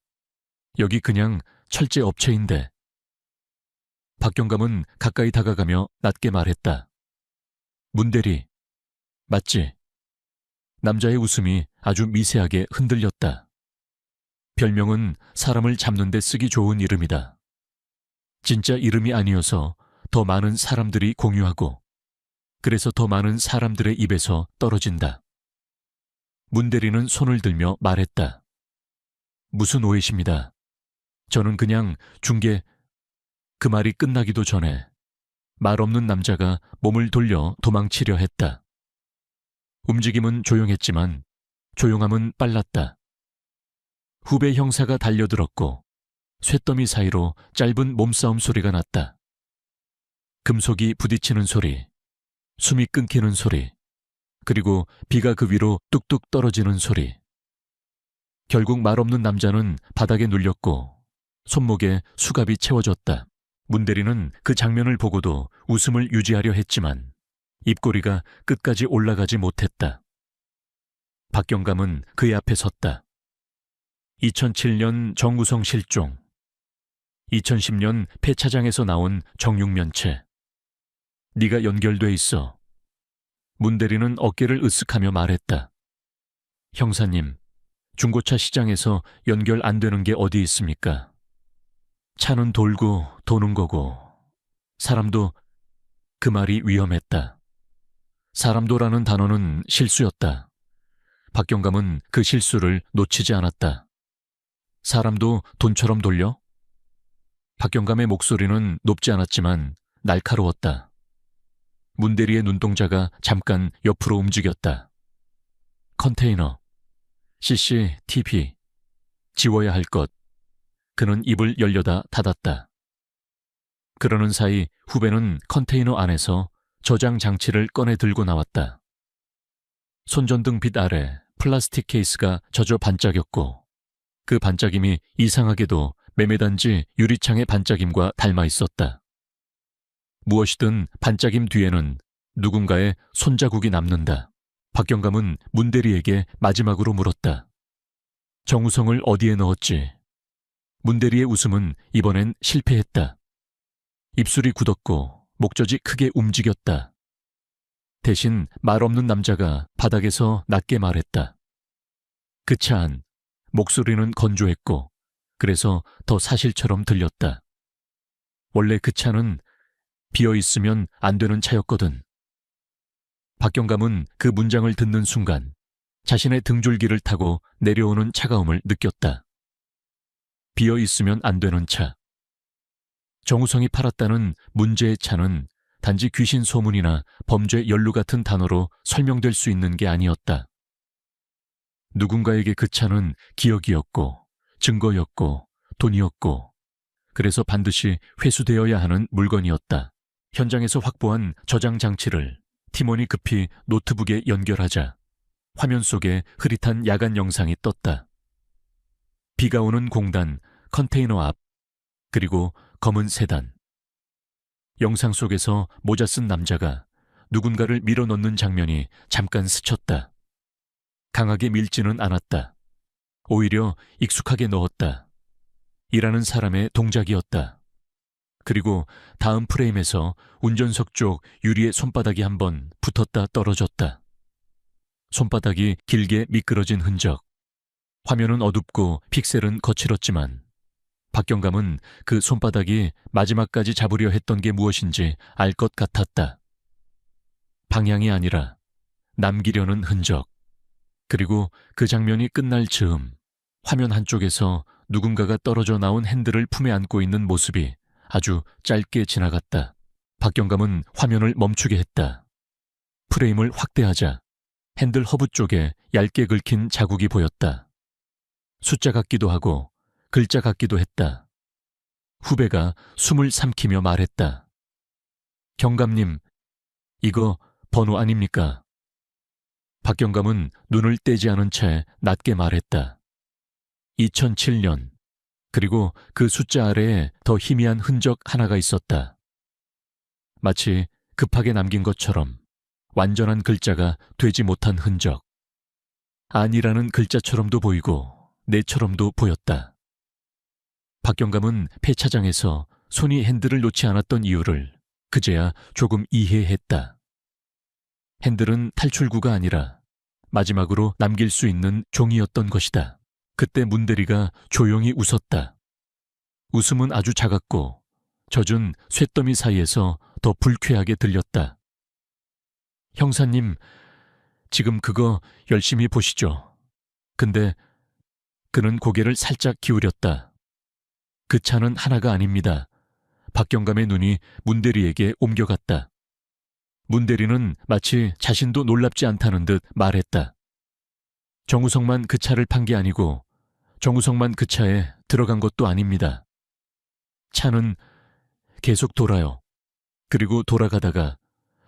여기 그냥 철제 업체인데. 박경감은 가까이 다가가며 낮게 말했다. 문대리, 맞지? 남자의 웃음이 아주 미세하게 흔들렸다. 별명은 사람을 잡는 데 쓰기 좋은 이름이다. 진짜 이름이 아니어서 더 많은 사람들이 공유하고 그래서 더 많은 사람들의 입에서 떨어진다. 문대리는 손을 들며 말했다. 무슨 오해십니다. 저는 그냥 그 말이 끝나기도 전에 말 없는 남자가 몸을 돌려 도망치려 했다. 움직임은 조용했지만 조용함은 빨랐다. 후배 형사가 달려들었고 쇳더미 사이로 짧은 몸싸움 소리가 났다. 금속이 부딪히는 소리, 숨이 끊기는 소리, 그리고 비가 그 위로 뚝뚝 떨어지는 소리. 결국 말 없는 남자는 바닥에 눌렸고 손목에 수갑이 채워졌다. 문대리는 그 장면을 보고도 웃음을 유지하려 했지만 입꼬리가 끝까지 올라가지 못했다. 박경감은 그의 앞에 섰다. 2007년 정우성 실종, 2010년 폐차장에서 나온 정육면체. 네가 연결돼 있어. 문대리는 어깨를 으쓱하며 말했다. 형사님, 중고차 시장에서 연결 안 되는 게 어디 있습니까? 차는 돌고 도는 거고 사람도. 그 말이 위험했다. 사람도라는 단어는 실수였다. 박경감은 그 실수를 놓치지 않았다. 사람도 돈처럼 돌려? 박경감의 목소리는 높지 않았지만 날카로웠다. 문대리의 눈동자가 잠깐 옆으로 움직였다. 컨테이너, CCTV, 지워야 할 것. 그는 입을 열려다 닫았다. 그러는 사이 후배는 컨테이너 안에서 저장 장치를 꺼내 들고 나왔다. 손전등 빛 아래 플라스틱 케이스가 젖어 반짝였고 그 반짝임이 이상하게도 매매단지 유리창의 반짝임과 닮아 있었다. 무엇이든 반짝임 뒤에는 누군가의 손자국이 남는다. 박경감은 문대리에게 마지막으로 물었다. 정우성을 어디에 넣었지? 문대리의 웃음은 이번엔 실패했다. 입술이 굳었고 목젖이 크게 움직였다. 대신 말 없는 남자가 바닥에서 낮게 말했다. 그 차 안. 목소리는 건조했고 그래서 더 사실처럼 들렸다. 원래 그 차는 비어있으면 안 되는 차였거든. 박경감은 그 문장을 듣는 순간 자신의 등줄기를 타고 내려오는 차가움을 느꼈다. 비어있으면 안 되는 차. 정우성이 팔았다는 문제의 차는 단지 귀신 소문이나 범죄 연루 같은 단어로 설명될 수 있는 게 아니었다. 누군가에게 그 차는 기억이었고, 증거였고, 돈이었고, 그래서 반드시 회수되어야 하는 물건이었다. 현장에서 확보한 저장 장치를 팀원이 급히 노트북에 연결하자 화면 속에 흐릿한 야간 영상이 떴다. 비가 오는 공단, 컨테이너 앞, 그리고 검은 세단. 영상 속에서 모자 쓴 남자가 누군가를 밀어넣는 장면이 잠깐 스쳤다. 강하게 밀지는 않았다. 오히려 익숙하게 넣었다. 일하는 사람의 동작이었다. 그리고 다음 프레임에서 운전석 쪽 유리에 손바닥이 한번 붙었다 떨어졌다. 손바닥이 길게 미끄러진 흔적. 화면은 어둡고 픽셀은 거칠었지만 박경감은 그 손바닥이 마지막까지 잡으려 했던 게 무엇인지 알 것 같았다. 방향이 아니라 남기려는 흔적. 그리고 그 장면이 끝날 즈음 화면 한쪽에서 누군가가 떨어져 나온 핸들을 품에 안고 있는 모습이 아주 짧게 지나갔다. 박경감은 화면을 멈추게 했다. 프레임을 확대하자 핸들 허브 쪽에 얇게 긁힌 자국이 보였다. 숫자 같기도 하고 글자 같기도 했다. 후배가 숨을 삼키며 말했다. 경감님, 이거 번호 아닙니까? 박경감은 눈을 떼지 않은 채 낮게 말했다. 2007년. 그리고 그 숫자 아래에 더 희미한 흔적 하나가 있었다. 마치 급하게 남긴 것처럼 완전한 글자가 되지 못한 흔적. 아니라는 글자처럼도 보이고 내처럼도 보였다. 박경감은 폐차장에서 손이 핸들을 놓지 않았던 이유를 그제야 조금 이해했다. 핸들은 탈출구가 아니라 마지막으로 남길 수 있는 종이였던 것이다. 그때 문대리가 조용히 웃었다. 웃음은 아주 작았고 젖은 쇳더미 사이에서 더 불쾌하게 들렸다. 형사님, 지금 그거 열심히 보시죠. 근데 그는 고개를 살짝 기울였다. 그 차는 하나가 아닙니다. 박경감의 눈이 문대리에게 옮겨갔다. 문대리는 마치 자신도 놀랍지 않다는 듯 말했다. 정우성만 그 차를 판 게 아니고 정우성만 그 차에 들어간 것도 아닙니다. 차는 계속 돌아요. 그리고 돌아가다가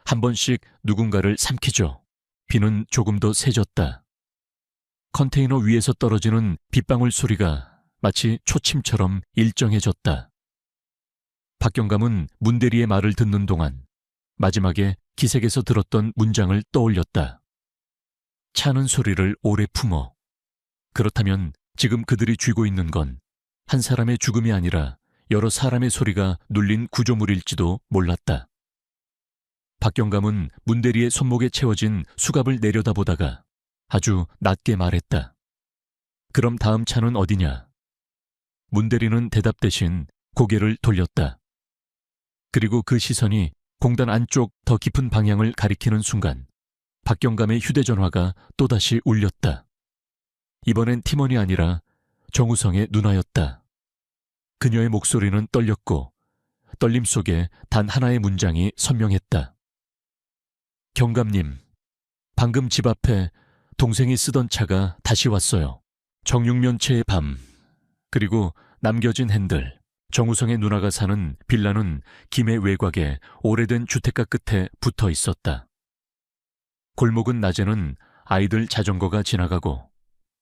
한 번씩 누군가를 삼키죠. 비는 조금 더 세졌다. 컨테이너 위에서 떨어지는 빗방울 소리가 마치 초침처럼 일정해졌다. 박경감은 문대리의 말을 듣는 동안 마지막에 기색에서 들었던 문장을 떠올렸다. 차는 소리를 오래 품어. 그렇다면 지금 그들이 쥐고 있는 건 한 사람의 죽음이 아니라 여러 사람의 소리가 눌린 구조물일지도 몰랐다. 박경감은 문대리의 손목에 채워진 수갑을 내려다보다가 아주 낮게 말했다. 그럼 다음 차는 어디냐? 문대리는 대답 대신 고개를 돌렸다. 그리고 그 시선이 공단 안쪽 더 깊은 방향을 가리키는 순간 박경감의 휴대전화가 또다시 울렸다. 이번엔 팀원이 아니라 정우성의 누나였다. 그녀의 목소리는 떨렸고 떨림 속에 단 하나의 문장이 선명했다. 경감님, 방금 집 앞에 동생이 쓰던 차가 다시 왔어요. 정육면체의 밤, 그리고 남겨진 핸들. 정우성의 누나가 사는 빌라는 김해 외곽에 오래된 주택가 끝에 붙어 있었다. 골목은 낮에는 아이들 자전거가 지나가고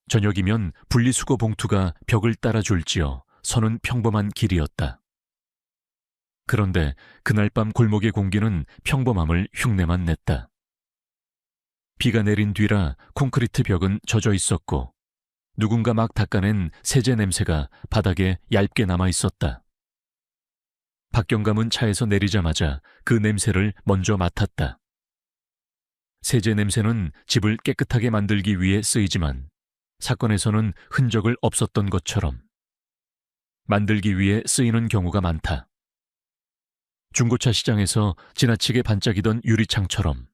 저녁이면 분리수거 봉투가 벽을 따라 줄지어 서는 평범한 길이었다. 그런데 그날 밤 골목의 공기는 평범함을 흉내만 냈다. 비가 내린 뒤라 콘크리트 벽은 젖어 있었고 누군가 막 닦아낸 세제 냄새가 바닥에 얇게 남아 있었다. 박경감은 차에서 내리자마자 그 냄새를 먼저 맡았다. 세제 냄새는 집을 깨끗하게 만들기 위해 쓰이지만 사건에서는 흔적을 없었던 것처럼 만들기 위해 쓰이는 경우가 많다. 중고차 시장에서 지나치게 반짝이던 유리창처럼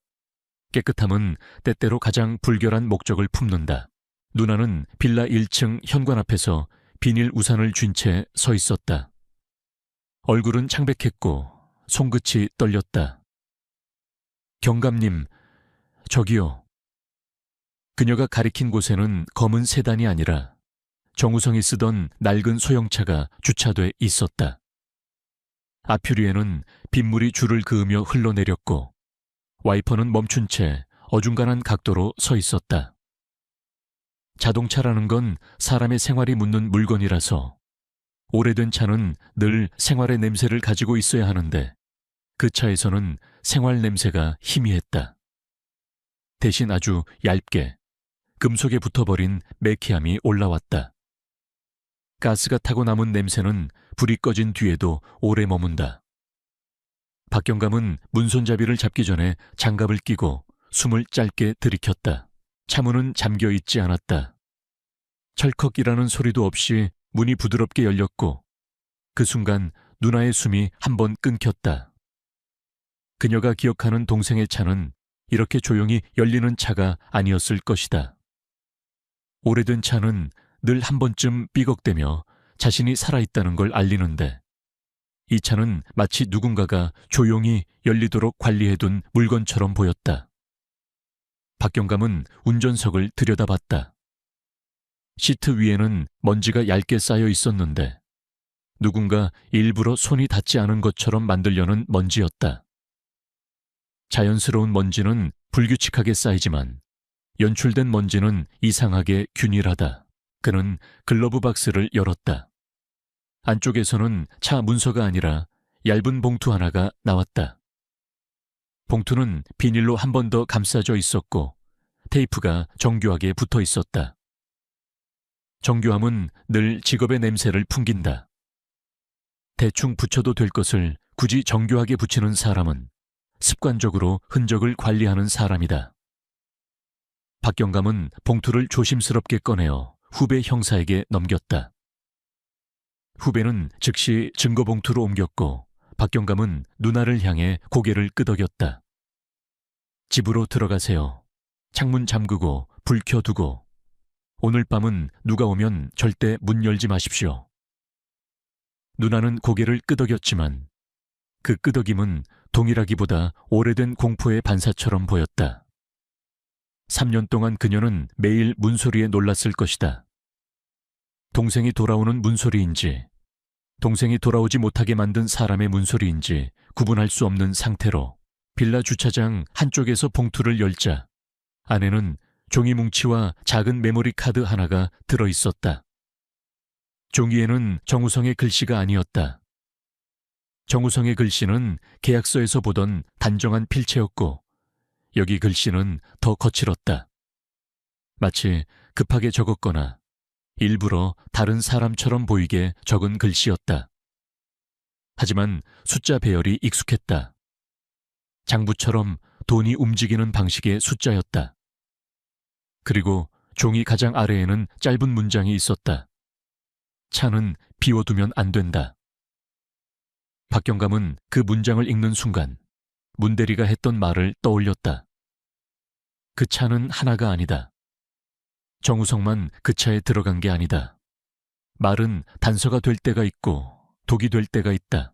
깨끗함은 때때로 가장 불결한 목적을 품는다. 누나는 빌라 1층 현관 앞에서 비닐 우산을 쥔 채 서 있었다. 얼굴은 창백했고 손끝이 떨렸다. 경감님, 저기요. 그녀가 가리킨 곳에는 검은 세단이 아니라 정우성이 쓰던 낡은 소형차가 주차돼 있었다. 앞유리에는 빗물이 줄을 그으며 흘러내렸고 와이퍼는 멈춘 채 어중간한 각도로 서 있었다. 자동차라는 건 사람의 생활이 묻는 물건이라서 오래된 차는 늘 생활의 냄새를 가지고 있어야 하는데 그 차에서는 생활 냄새가 희미했다. 대신 아주 얇게 금속에 붙어버린 매캐함이 올라왔다. 가스가 타고 남은 냄새는 불이 꺼진 뒤에도 오래 머문다. 박경감은 문손잡이를 잡기 전에 장갑을 끼고 숨을 짧게 들이켰다. 차문은 잠겨 있지 않았다. 철컥이라는 소리도 없이 문이 부드럽게 열렸고 그 순간 누나의 숨이 한 번 끊겼다. 그녀가 기억하는 동생의 차는 이렇게 조용히 열리는 차가 아니었을 것이다. 오래된 차는 늘 한 번쯤 삐걱대며 자신이 살아있다는 걸 알리는데 이 차는 마치 누군가가 조용히 열리도록 관리해둔 물건처럼 보였다. 박경감은 운전석을 들여다봤다. 시트 위에는 먼지가 얇게 쌓여 있었는데 누군가 일부러 손이 닿지 않은 것처럼 만들려는 먼지였다. 자연스러운 먼지는 불규칙하게 쌓이지만 연출된 먼지는 이상하게 균일하다. 그는 글러브 박스를 열었다. 안쪽에서는 차 문서가 아니라 얇은 봉투 하나가 나왔다. 봉투는 비닐로 한 번 더 감싸져 있었고 테이프가 정교하게 붙어 있었다. 정교함은 늘 직업의 냄새를 풍긴다. 대충 붙여도 될 것을 굳이 정교하게 붙이는 사람은 습관적으로 흔적을 관리하는 사람이다. 박경감은 봉투를 조심스럽게 꺼내어 후배 형사에게 넘겼다. 후배는 즉시 증거봉투로 옮겼고 박경감은 누나를 향해 고개를 끄덕였다. 집으로 들어가세요. 창문 잠그고 불 켜두고 오늘 밤은 누가 오면 절대 문 열지 마십시오. 누나는 고개를 끄덕였지만 그 끄덕임은 동일하기보다 오래된 공포의 반사처럼 보였다. 3년 동안 그녀는 매일 문소리에 놀랐을 것이다. 동생이 돌아오는 문소리인지 동생이 돌아오지 못하게 만든 사람의 문소리인지 구분할 수 없는 상태로 빌라 주차장 한쪽에서 봉투를 열자 안에는 종이 뭉치와 작은 메모리 카드 하나가 들어있었다. 종이에는 정우성의 글씨가 아니었다. 정우성의 글씨는 계약서에서 보던 단정한 필체였고 여기 글씨는 더 거칠었다. 마치 급하게 적었거나 일부러 다른 사람처럼 보이게 적은 글씨였다. 하지만 숫자 배열이 익숙했다. 장부처럼 돈이 움직이는 방식의 숫자였다. 그리고 종이 가장 아래에는 짧은 문장이 있었다. 차는 비워두면 안 된다. 박경감은 그 문장을 읽는 순간 문대리가 했던 말을 떠올렸다. 그 차는 하나가 아니다. 정우성만 그 차에 들어간 게 아니다. 말은 단서가 될 때가 있고 독이 될 때가 있다.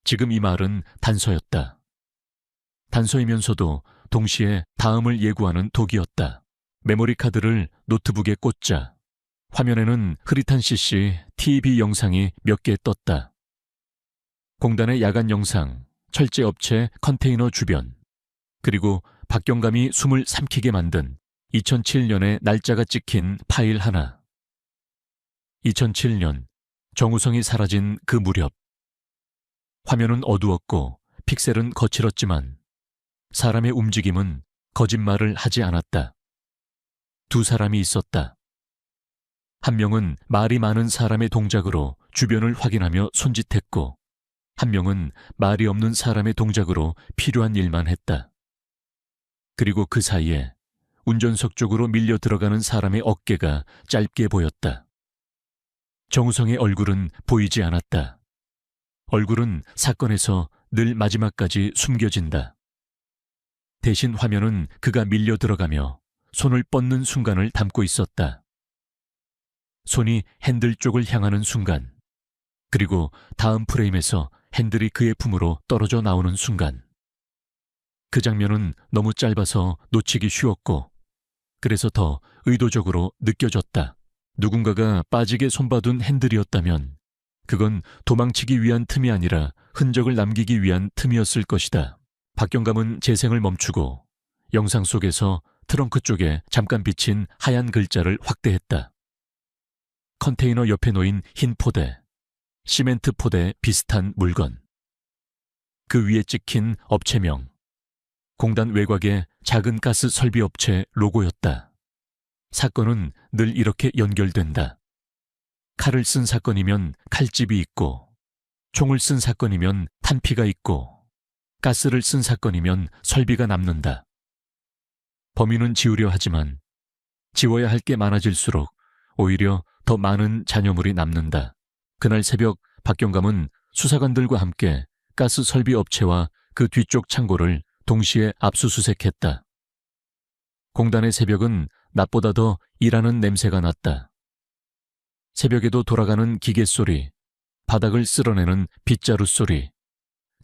지금 이 말은 단서였다. 단서이면서도 동시에 다음을 예고하는 독이었다. 메모리 카드를 노트북에 꽂자 화면에는 흐릿한 CC TV 영상이 몇 개 떴다. 공단의 야간 영상, 철제업체 컨테이너 주변, 그리고 박경감이 숨을 삼키게 만든 2007년의 날짜가 찍힌 파일 하나. 2007년, 정우성이 사라진 그 무렵. 화면은 어두웠고 픽셀은 거칠었지만 사람의 움직임은 거짓말을 하지 않았다. 두 사람이 있었다. 한 명은 말이 많은 사람의 동작으로 주변을 확인하며 손짓했고 한 명은 말이 없는 사람의 동작으로 필요한 일만 했다. 그리고 그 사이에 운전석 쪽으로 밀려 들어가는 사람의 어깨가 짧게 보였다. 정우성의 얼굴은 보이지 않았다. 얼굴은 사건에서 늘 마지막까지 숨겨진다. 대신 화면은 그가 밀려 들어가며 손을 뻗는 순간을 담고 있었다. 손이 핸들 쪽을 향하는 순간, 그리고 다음 프레임에서 핸들이 그의 품으로 떨어져 나오는 순간. 그 장면은 너무 짧아서 놓치기 쉬웠고, 그래서 더 의도적으로 느껴졌다. 누군가가 빠지게 손봐둔 핸들이었다면 그건 도망치기 위한 틈이 아니라 흔적을 남기기 위한 틈이었을 것이다. 박경감은 재생을 멈추고 영상 속에서 트렁크 쪽에 잠깐 비친 하얀 글자를 확대했다. 컨테이너 옆에 놓인 흰 포대, 시멘트 포대 비슷한 물건. 그 위에 찍힌 업체명, 공단 외곽의 작은 가스 설비 업체 로고였다. 사건은 늘 이렇게 연결된다. 칼을 쓴 사건이면 칼집이 있고, 총을 쓴 사건이면 탄피가 있고, 가스를 쓴 사건이면 설비가 남는다. 범인은 지우려 하지만 지워야 할 게 많아질수록 오히려 더 많은 잔여물이 남는다. 그날 새벽 박경감은 수사관들과 함께 가스 설비 업체와 그 뒤쪽 창고를 동시에 압수수색했다. 공단의 새벽은 낮보다 더 일하는 냄새가 났다. 새벽에도 돌아가는 기계 소리, 바닥을 쓸어내는 빗자루 소리,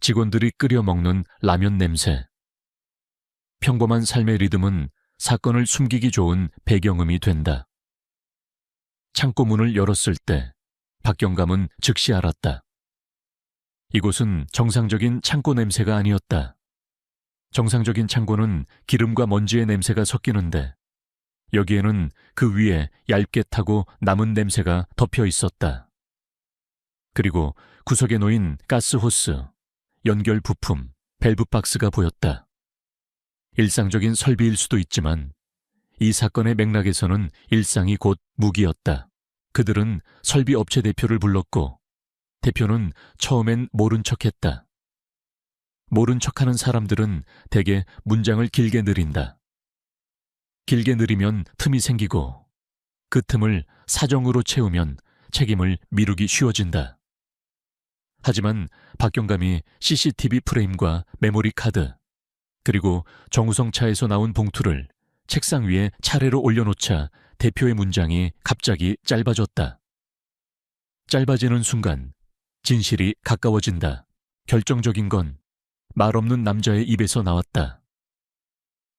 직원들이 끓여 먹는 라면 냄새. 평범한 삶의 리듬은 사건을 숨기기 좋은 배경음이 된다. 창고 문을 열었을 때 박경감은 즉시 알았다. 이곳은 정상적인 창고 냄새가 아니었다. 정상적인 창고는 기름과 먼지의 냄새가 섞이는데 여기에는 그 위에 얇게 타고 남은 냄새가 덮여 있었다. 그리고 구석에 놓인 가스 호스, 연결 부품, 밸브 박스가 보였다. 일상적인 설비일 수도 있지만 이 사건의 맥락에서는 일상이 곧 무기였다. 그들은 설비 업체 대표를 불렀고 대표는 처음엔 모른 척했다. 모른 척하는 사람들은 대개 문장을 길게 느린다. 길게 느리면 틈이 생기고 그 틈을 사정으로 채우면 책임을 미루기 쉬워진다. 하지만 박경감이 CCTV 프레임과 메모리 카드 그리고 정우성 차에서 나온 봉투를 책상 위에 차례로 올려놓자 대표의 문장이 갑자기 짧아졌다. 짧아지는 순간 진실이 가까워진다. 결정적인 건 말 없는 남자의 입에서 나왔다.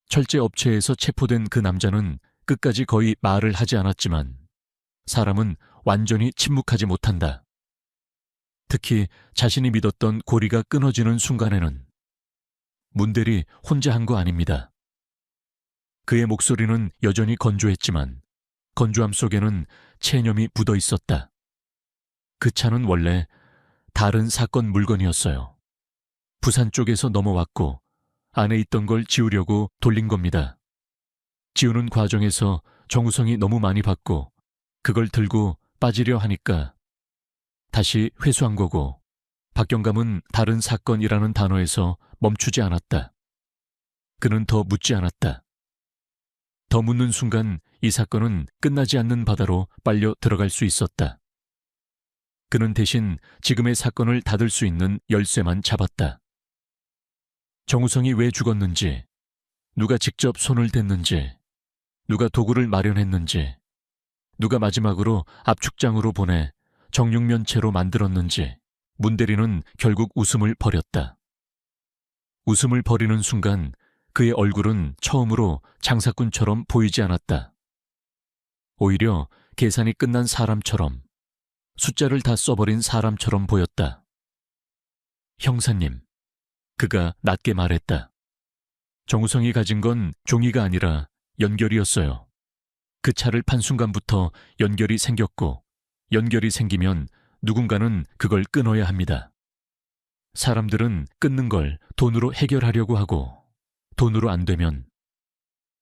철제 업체에서 체포된 그 남자는 끝까지 거의 말을 하지 않았지만 사람은 완전히 침묵하지 못한다. 특히 자신이 믿었던 고리가 끊어지는 순간에는 문대리 혼자 한 거 아닙니다. 그의 목소리는 여전히 건조했지만 건조함 속에는 체념이 묻어 있었다. 그 차는 원래 다른 사건 물건이었어요. 부산 쪽에서 넘어왔고 안에 있던 걸 지우려고 돌린 겁니다. 지우는 과정에서 정우성이 너무 많이 받고 그걸 들고 빠지려 하니까 다시 회수한 거고 박경감은 다른 사건이라는 단어에서 멈추지 않았다. 그는 더 묻지 않았다. 더 묻는 순간 이 사건은 끝나지 않는 바다로 빨려 들어갈 수 있었다. 그는 대신 지금의 사건을 닫을 수 있는 열쇠만 잡았다. 정우성이 왜 죽었는지, 누가 직접 손을 댔는지, 누가 도구를 마련했는지, 누가 마지막으로 압축장으로 보내 정육면체로 만들었는지 문대리는 결국 웃음을 버렸다. 웃음을 버리는 순간 그의 얼굴은 처음으로 장사꾼처럼 보이지 않았다. 오히려 계산이 끝난 사람처럼, 숫자를 다 써버린 사람처럼 보였다. 형사님, 그가 낮게 말했다. 정우성이 가진 건 종이가 아니라 연결이었어요. 그 차를 판 순간부터 연결이 생겼고 연결이 생기면 누군가는 그걸 끊어야 합니다. 사람들은 끊는 걸 돈으로 해결하려고 하고 돈으로 안 되면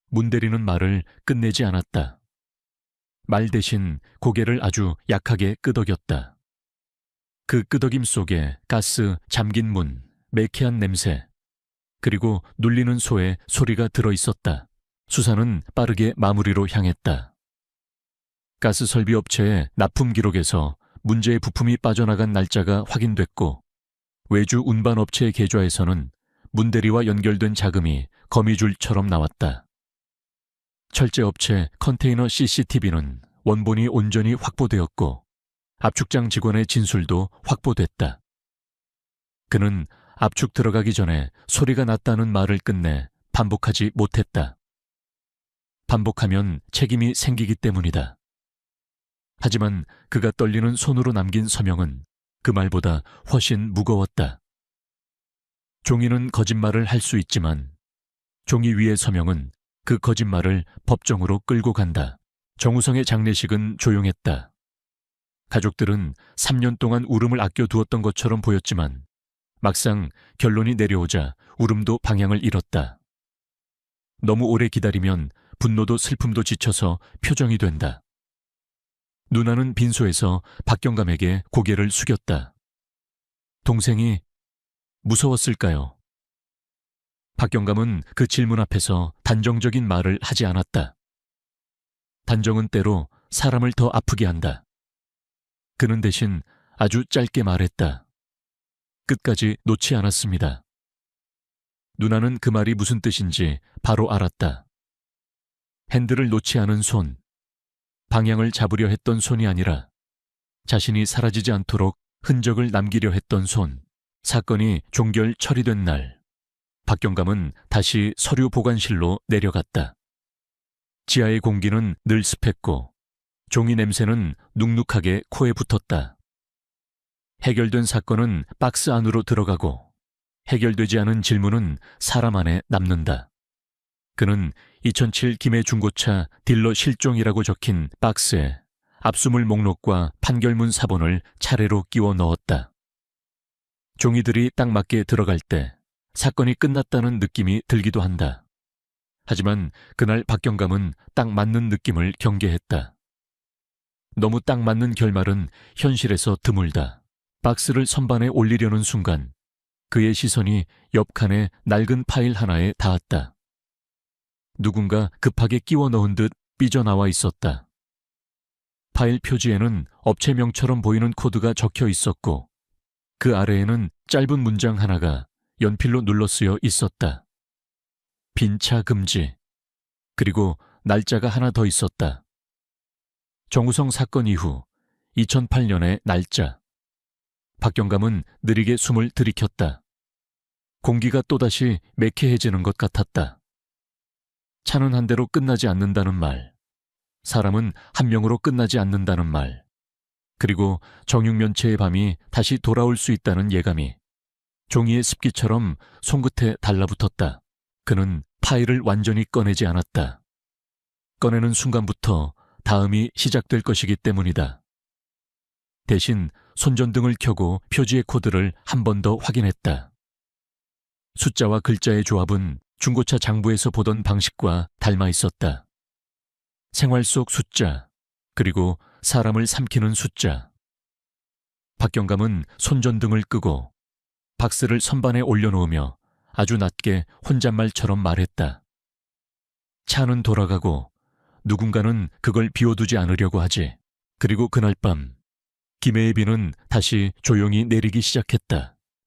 문대리는 말을 끝내지 않았다. 말 대신 고개를 아주 약하게 끄덕였다. 그 끄덕임 속에 가스, 잠긴 문, 매캐한 냄새, 그리고 눌리는 소의 소리가 들어있었다. 수사는 빠르게 마무리로 향했다. 가스 설비 업체의 납품 기록에서 문제의 부품이 빠져나간 날짜가 확인됐고 외주 운반 업체의 계좌에서는 문대리와 연결된 자금이 거미줄처럼 나왔다. 철제 업체 컨테이너 CCTV는 원본이 온전히 확보되었고 압축장 직원의 진술도 확보됐다. 그는 압축 들어가기 전에 소리가 났다는 말을 끝내 반복하지 못했다. 반복하면 책임이 생기기 때문이다. 하지만 그가 떨리는 손으로 남긴 서명은 그 말보다 훨씬 무거웠다. 종이는 거짓말을 할 수 있지만 종이 위의 서명은 그 거짓말을 법정으로 끌고 간다. 정우성의 장례식은 조용했다. 가족들은 3년 동안 울음을 아껴두었던 것처럼 보였지만 막상 결론이 내려오자 울음도 방향을 잃었다. 너무 오래 기다리면 분노도 슬픔도 지쳐서 표정이 된다. 누나는 빈소에서 박경감에게 고개를 숙였다. 동생이 무서웠을까요? 박경감은 그 질문 앞에서 단정적인 말을 하지 않았다. 단정은 때로 사람을 더 아프게 한다. 그는 대신 아주 짧게 말했다. 끝까지 놓지 않았습니다. 누나는 그 말이 무슨 뜻인지 바로 알았다. 핸들을 놓지 않은 손, 방향을 잡으려 했던 손이 아니라 자신이 사라지지 않도록 흔적을 남기려 했던 손. 사건이 종결 처리된 날, 박경감은 다시 서류 보관실로 내려갔다. 지하의 공기는 늘 습했고 종이 냄새는 눅눅하게 코에 붙었다. 해결된 사건은 박스 안으로 들어가고 해결되지 않은 질문은 사람 안에 남는다. 그는 2007 김해 중고차 딜러 실종이라고 적힌 박스에 압수물 목록과 판결문 사본을 차례로 끼워 넣었다. 종이들이 딱 맞게 들어갈 때 사건이 끝났다는 느낌이 들기도 한다. 하지만 그날 박경감은 딱 맞는 느낌을 경계했다. 너무 딱 맞는 결말은 현실에서 드물다. 박스를 선반에 올리려는 순간 그의 시선이 옆칸에 낡은 파일 하나에 닿았다. 누군가 급하게 끼워 넣은 듯 삐져나와 있었다. 파일 표지에는 업체명처럼 보이는 코드가 적혀 있었고 그 아래에는 짧은 문장 하나가 연필로 눌러쓰여 있었다. 빈차 금지. 그리고 날짜가 하나 더 있었다. 정우성 사건 이후 2008년의 날짜. 박경감은 느리게 숨을 들이켰다. 공기가 또다시 매캐해지는 것 같았다. 차는 한 대로 끝나지 않는다는 말, 사람은 한 명으로 끝나지 않는다는 말, 그리고 정육면체의 밤이 다시 돌아올 수 있다는 예감이 종이의 습기처럼 손끝에 달라붙었다. 그는 파일을 완전히 꺼내지 않았다. 꺼내는 순간부터 다음이 시작될 것이기 때문이다. 대신 손전등을 켜고 표지의 코드를 한 번 더 확인했다. 숫자와 글자의 조합은 중고차 장부에서 보던 방식과 닮아 있었다. 생활 속 숫자, 그리고 사람을 삼키는 숫자. 박경감은 손전등을 끄고 박스를 선반에 올려놓으며 아주 낮게 혼잣말처럼 말했다. 차는 돌아가고 누군가는 그걸 비워두지 않으려고 하지. 그리고 그날 밤 김해의 비는 다시 조용히 내리기 시작했다.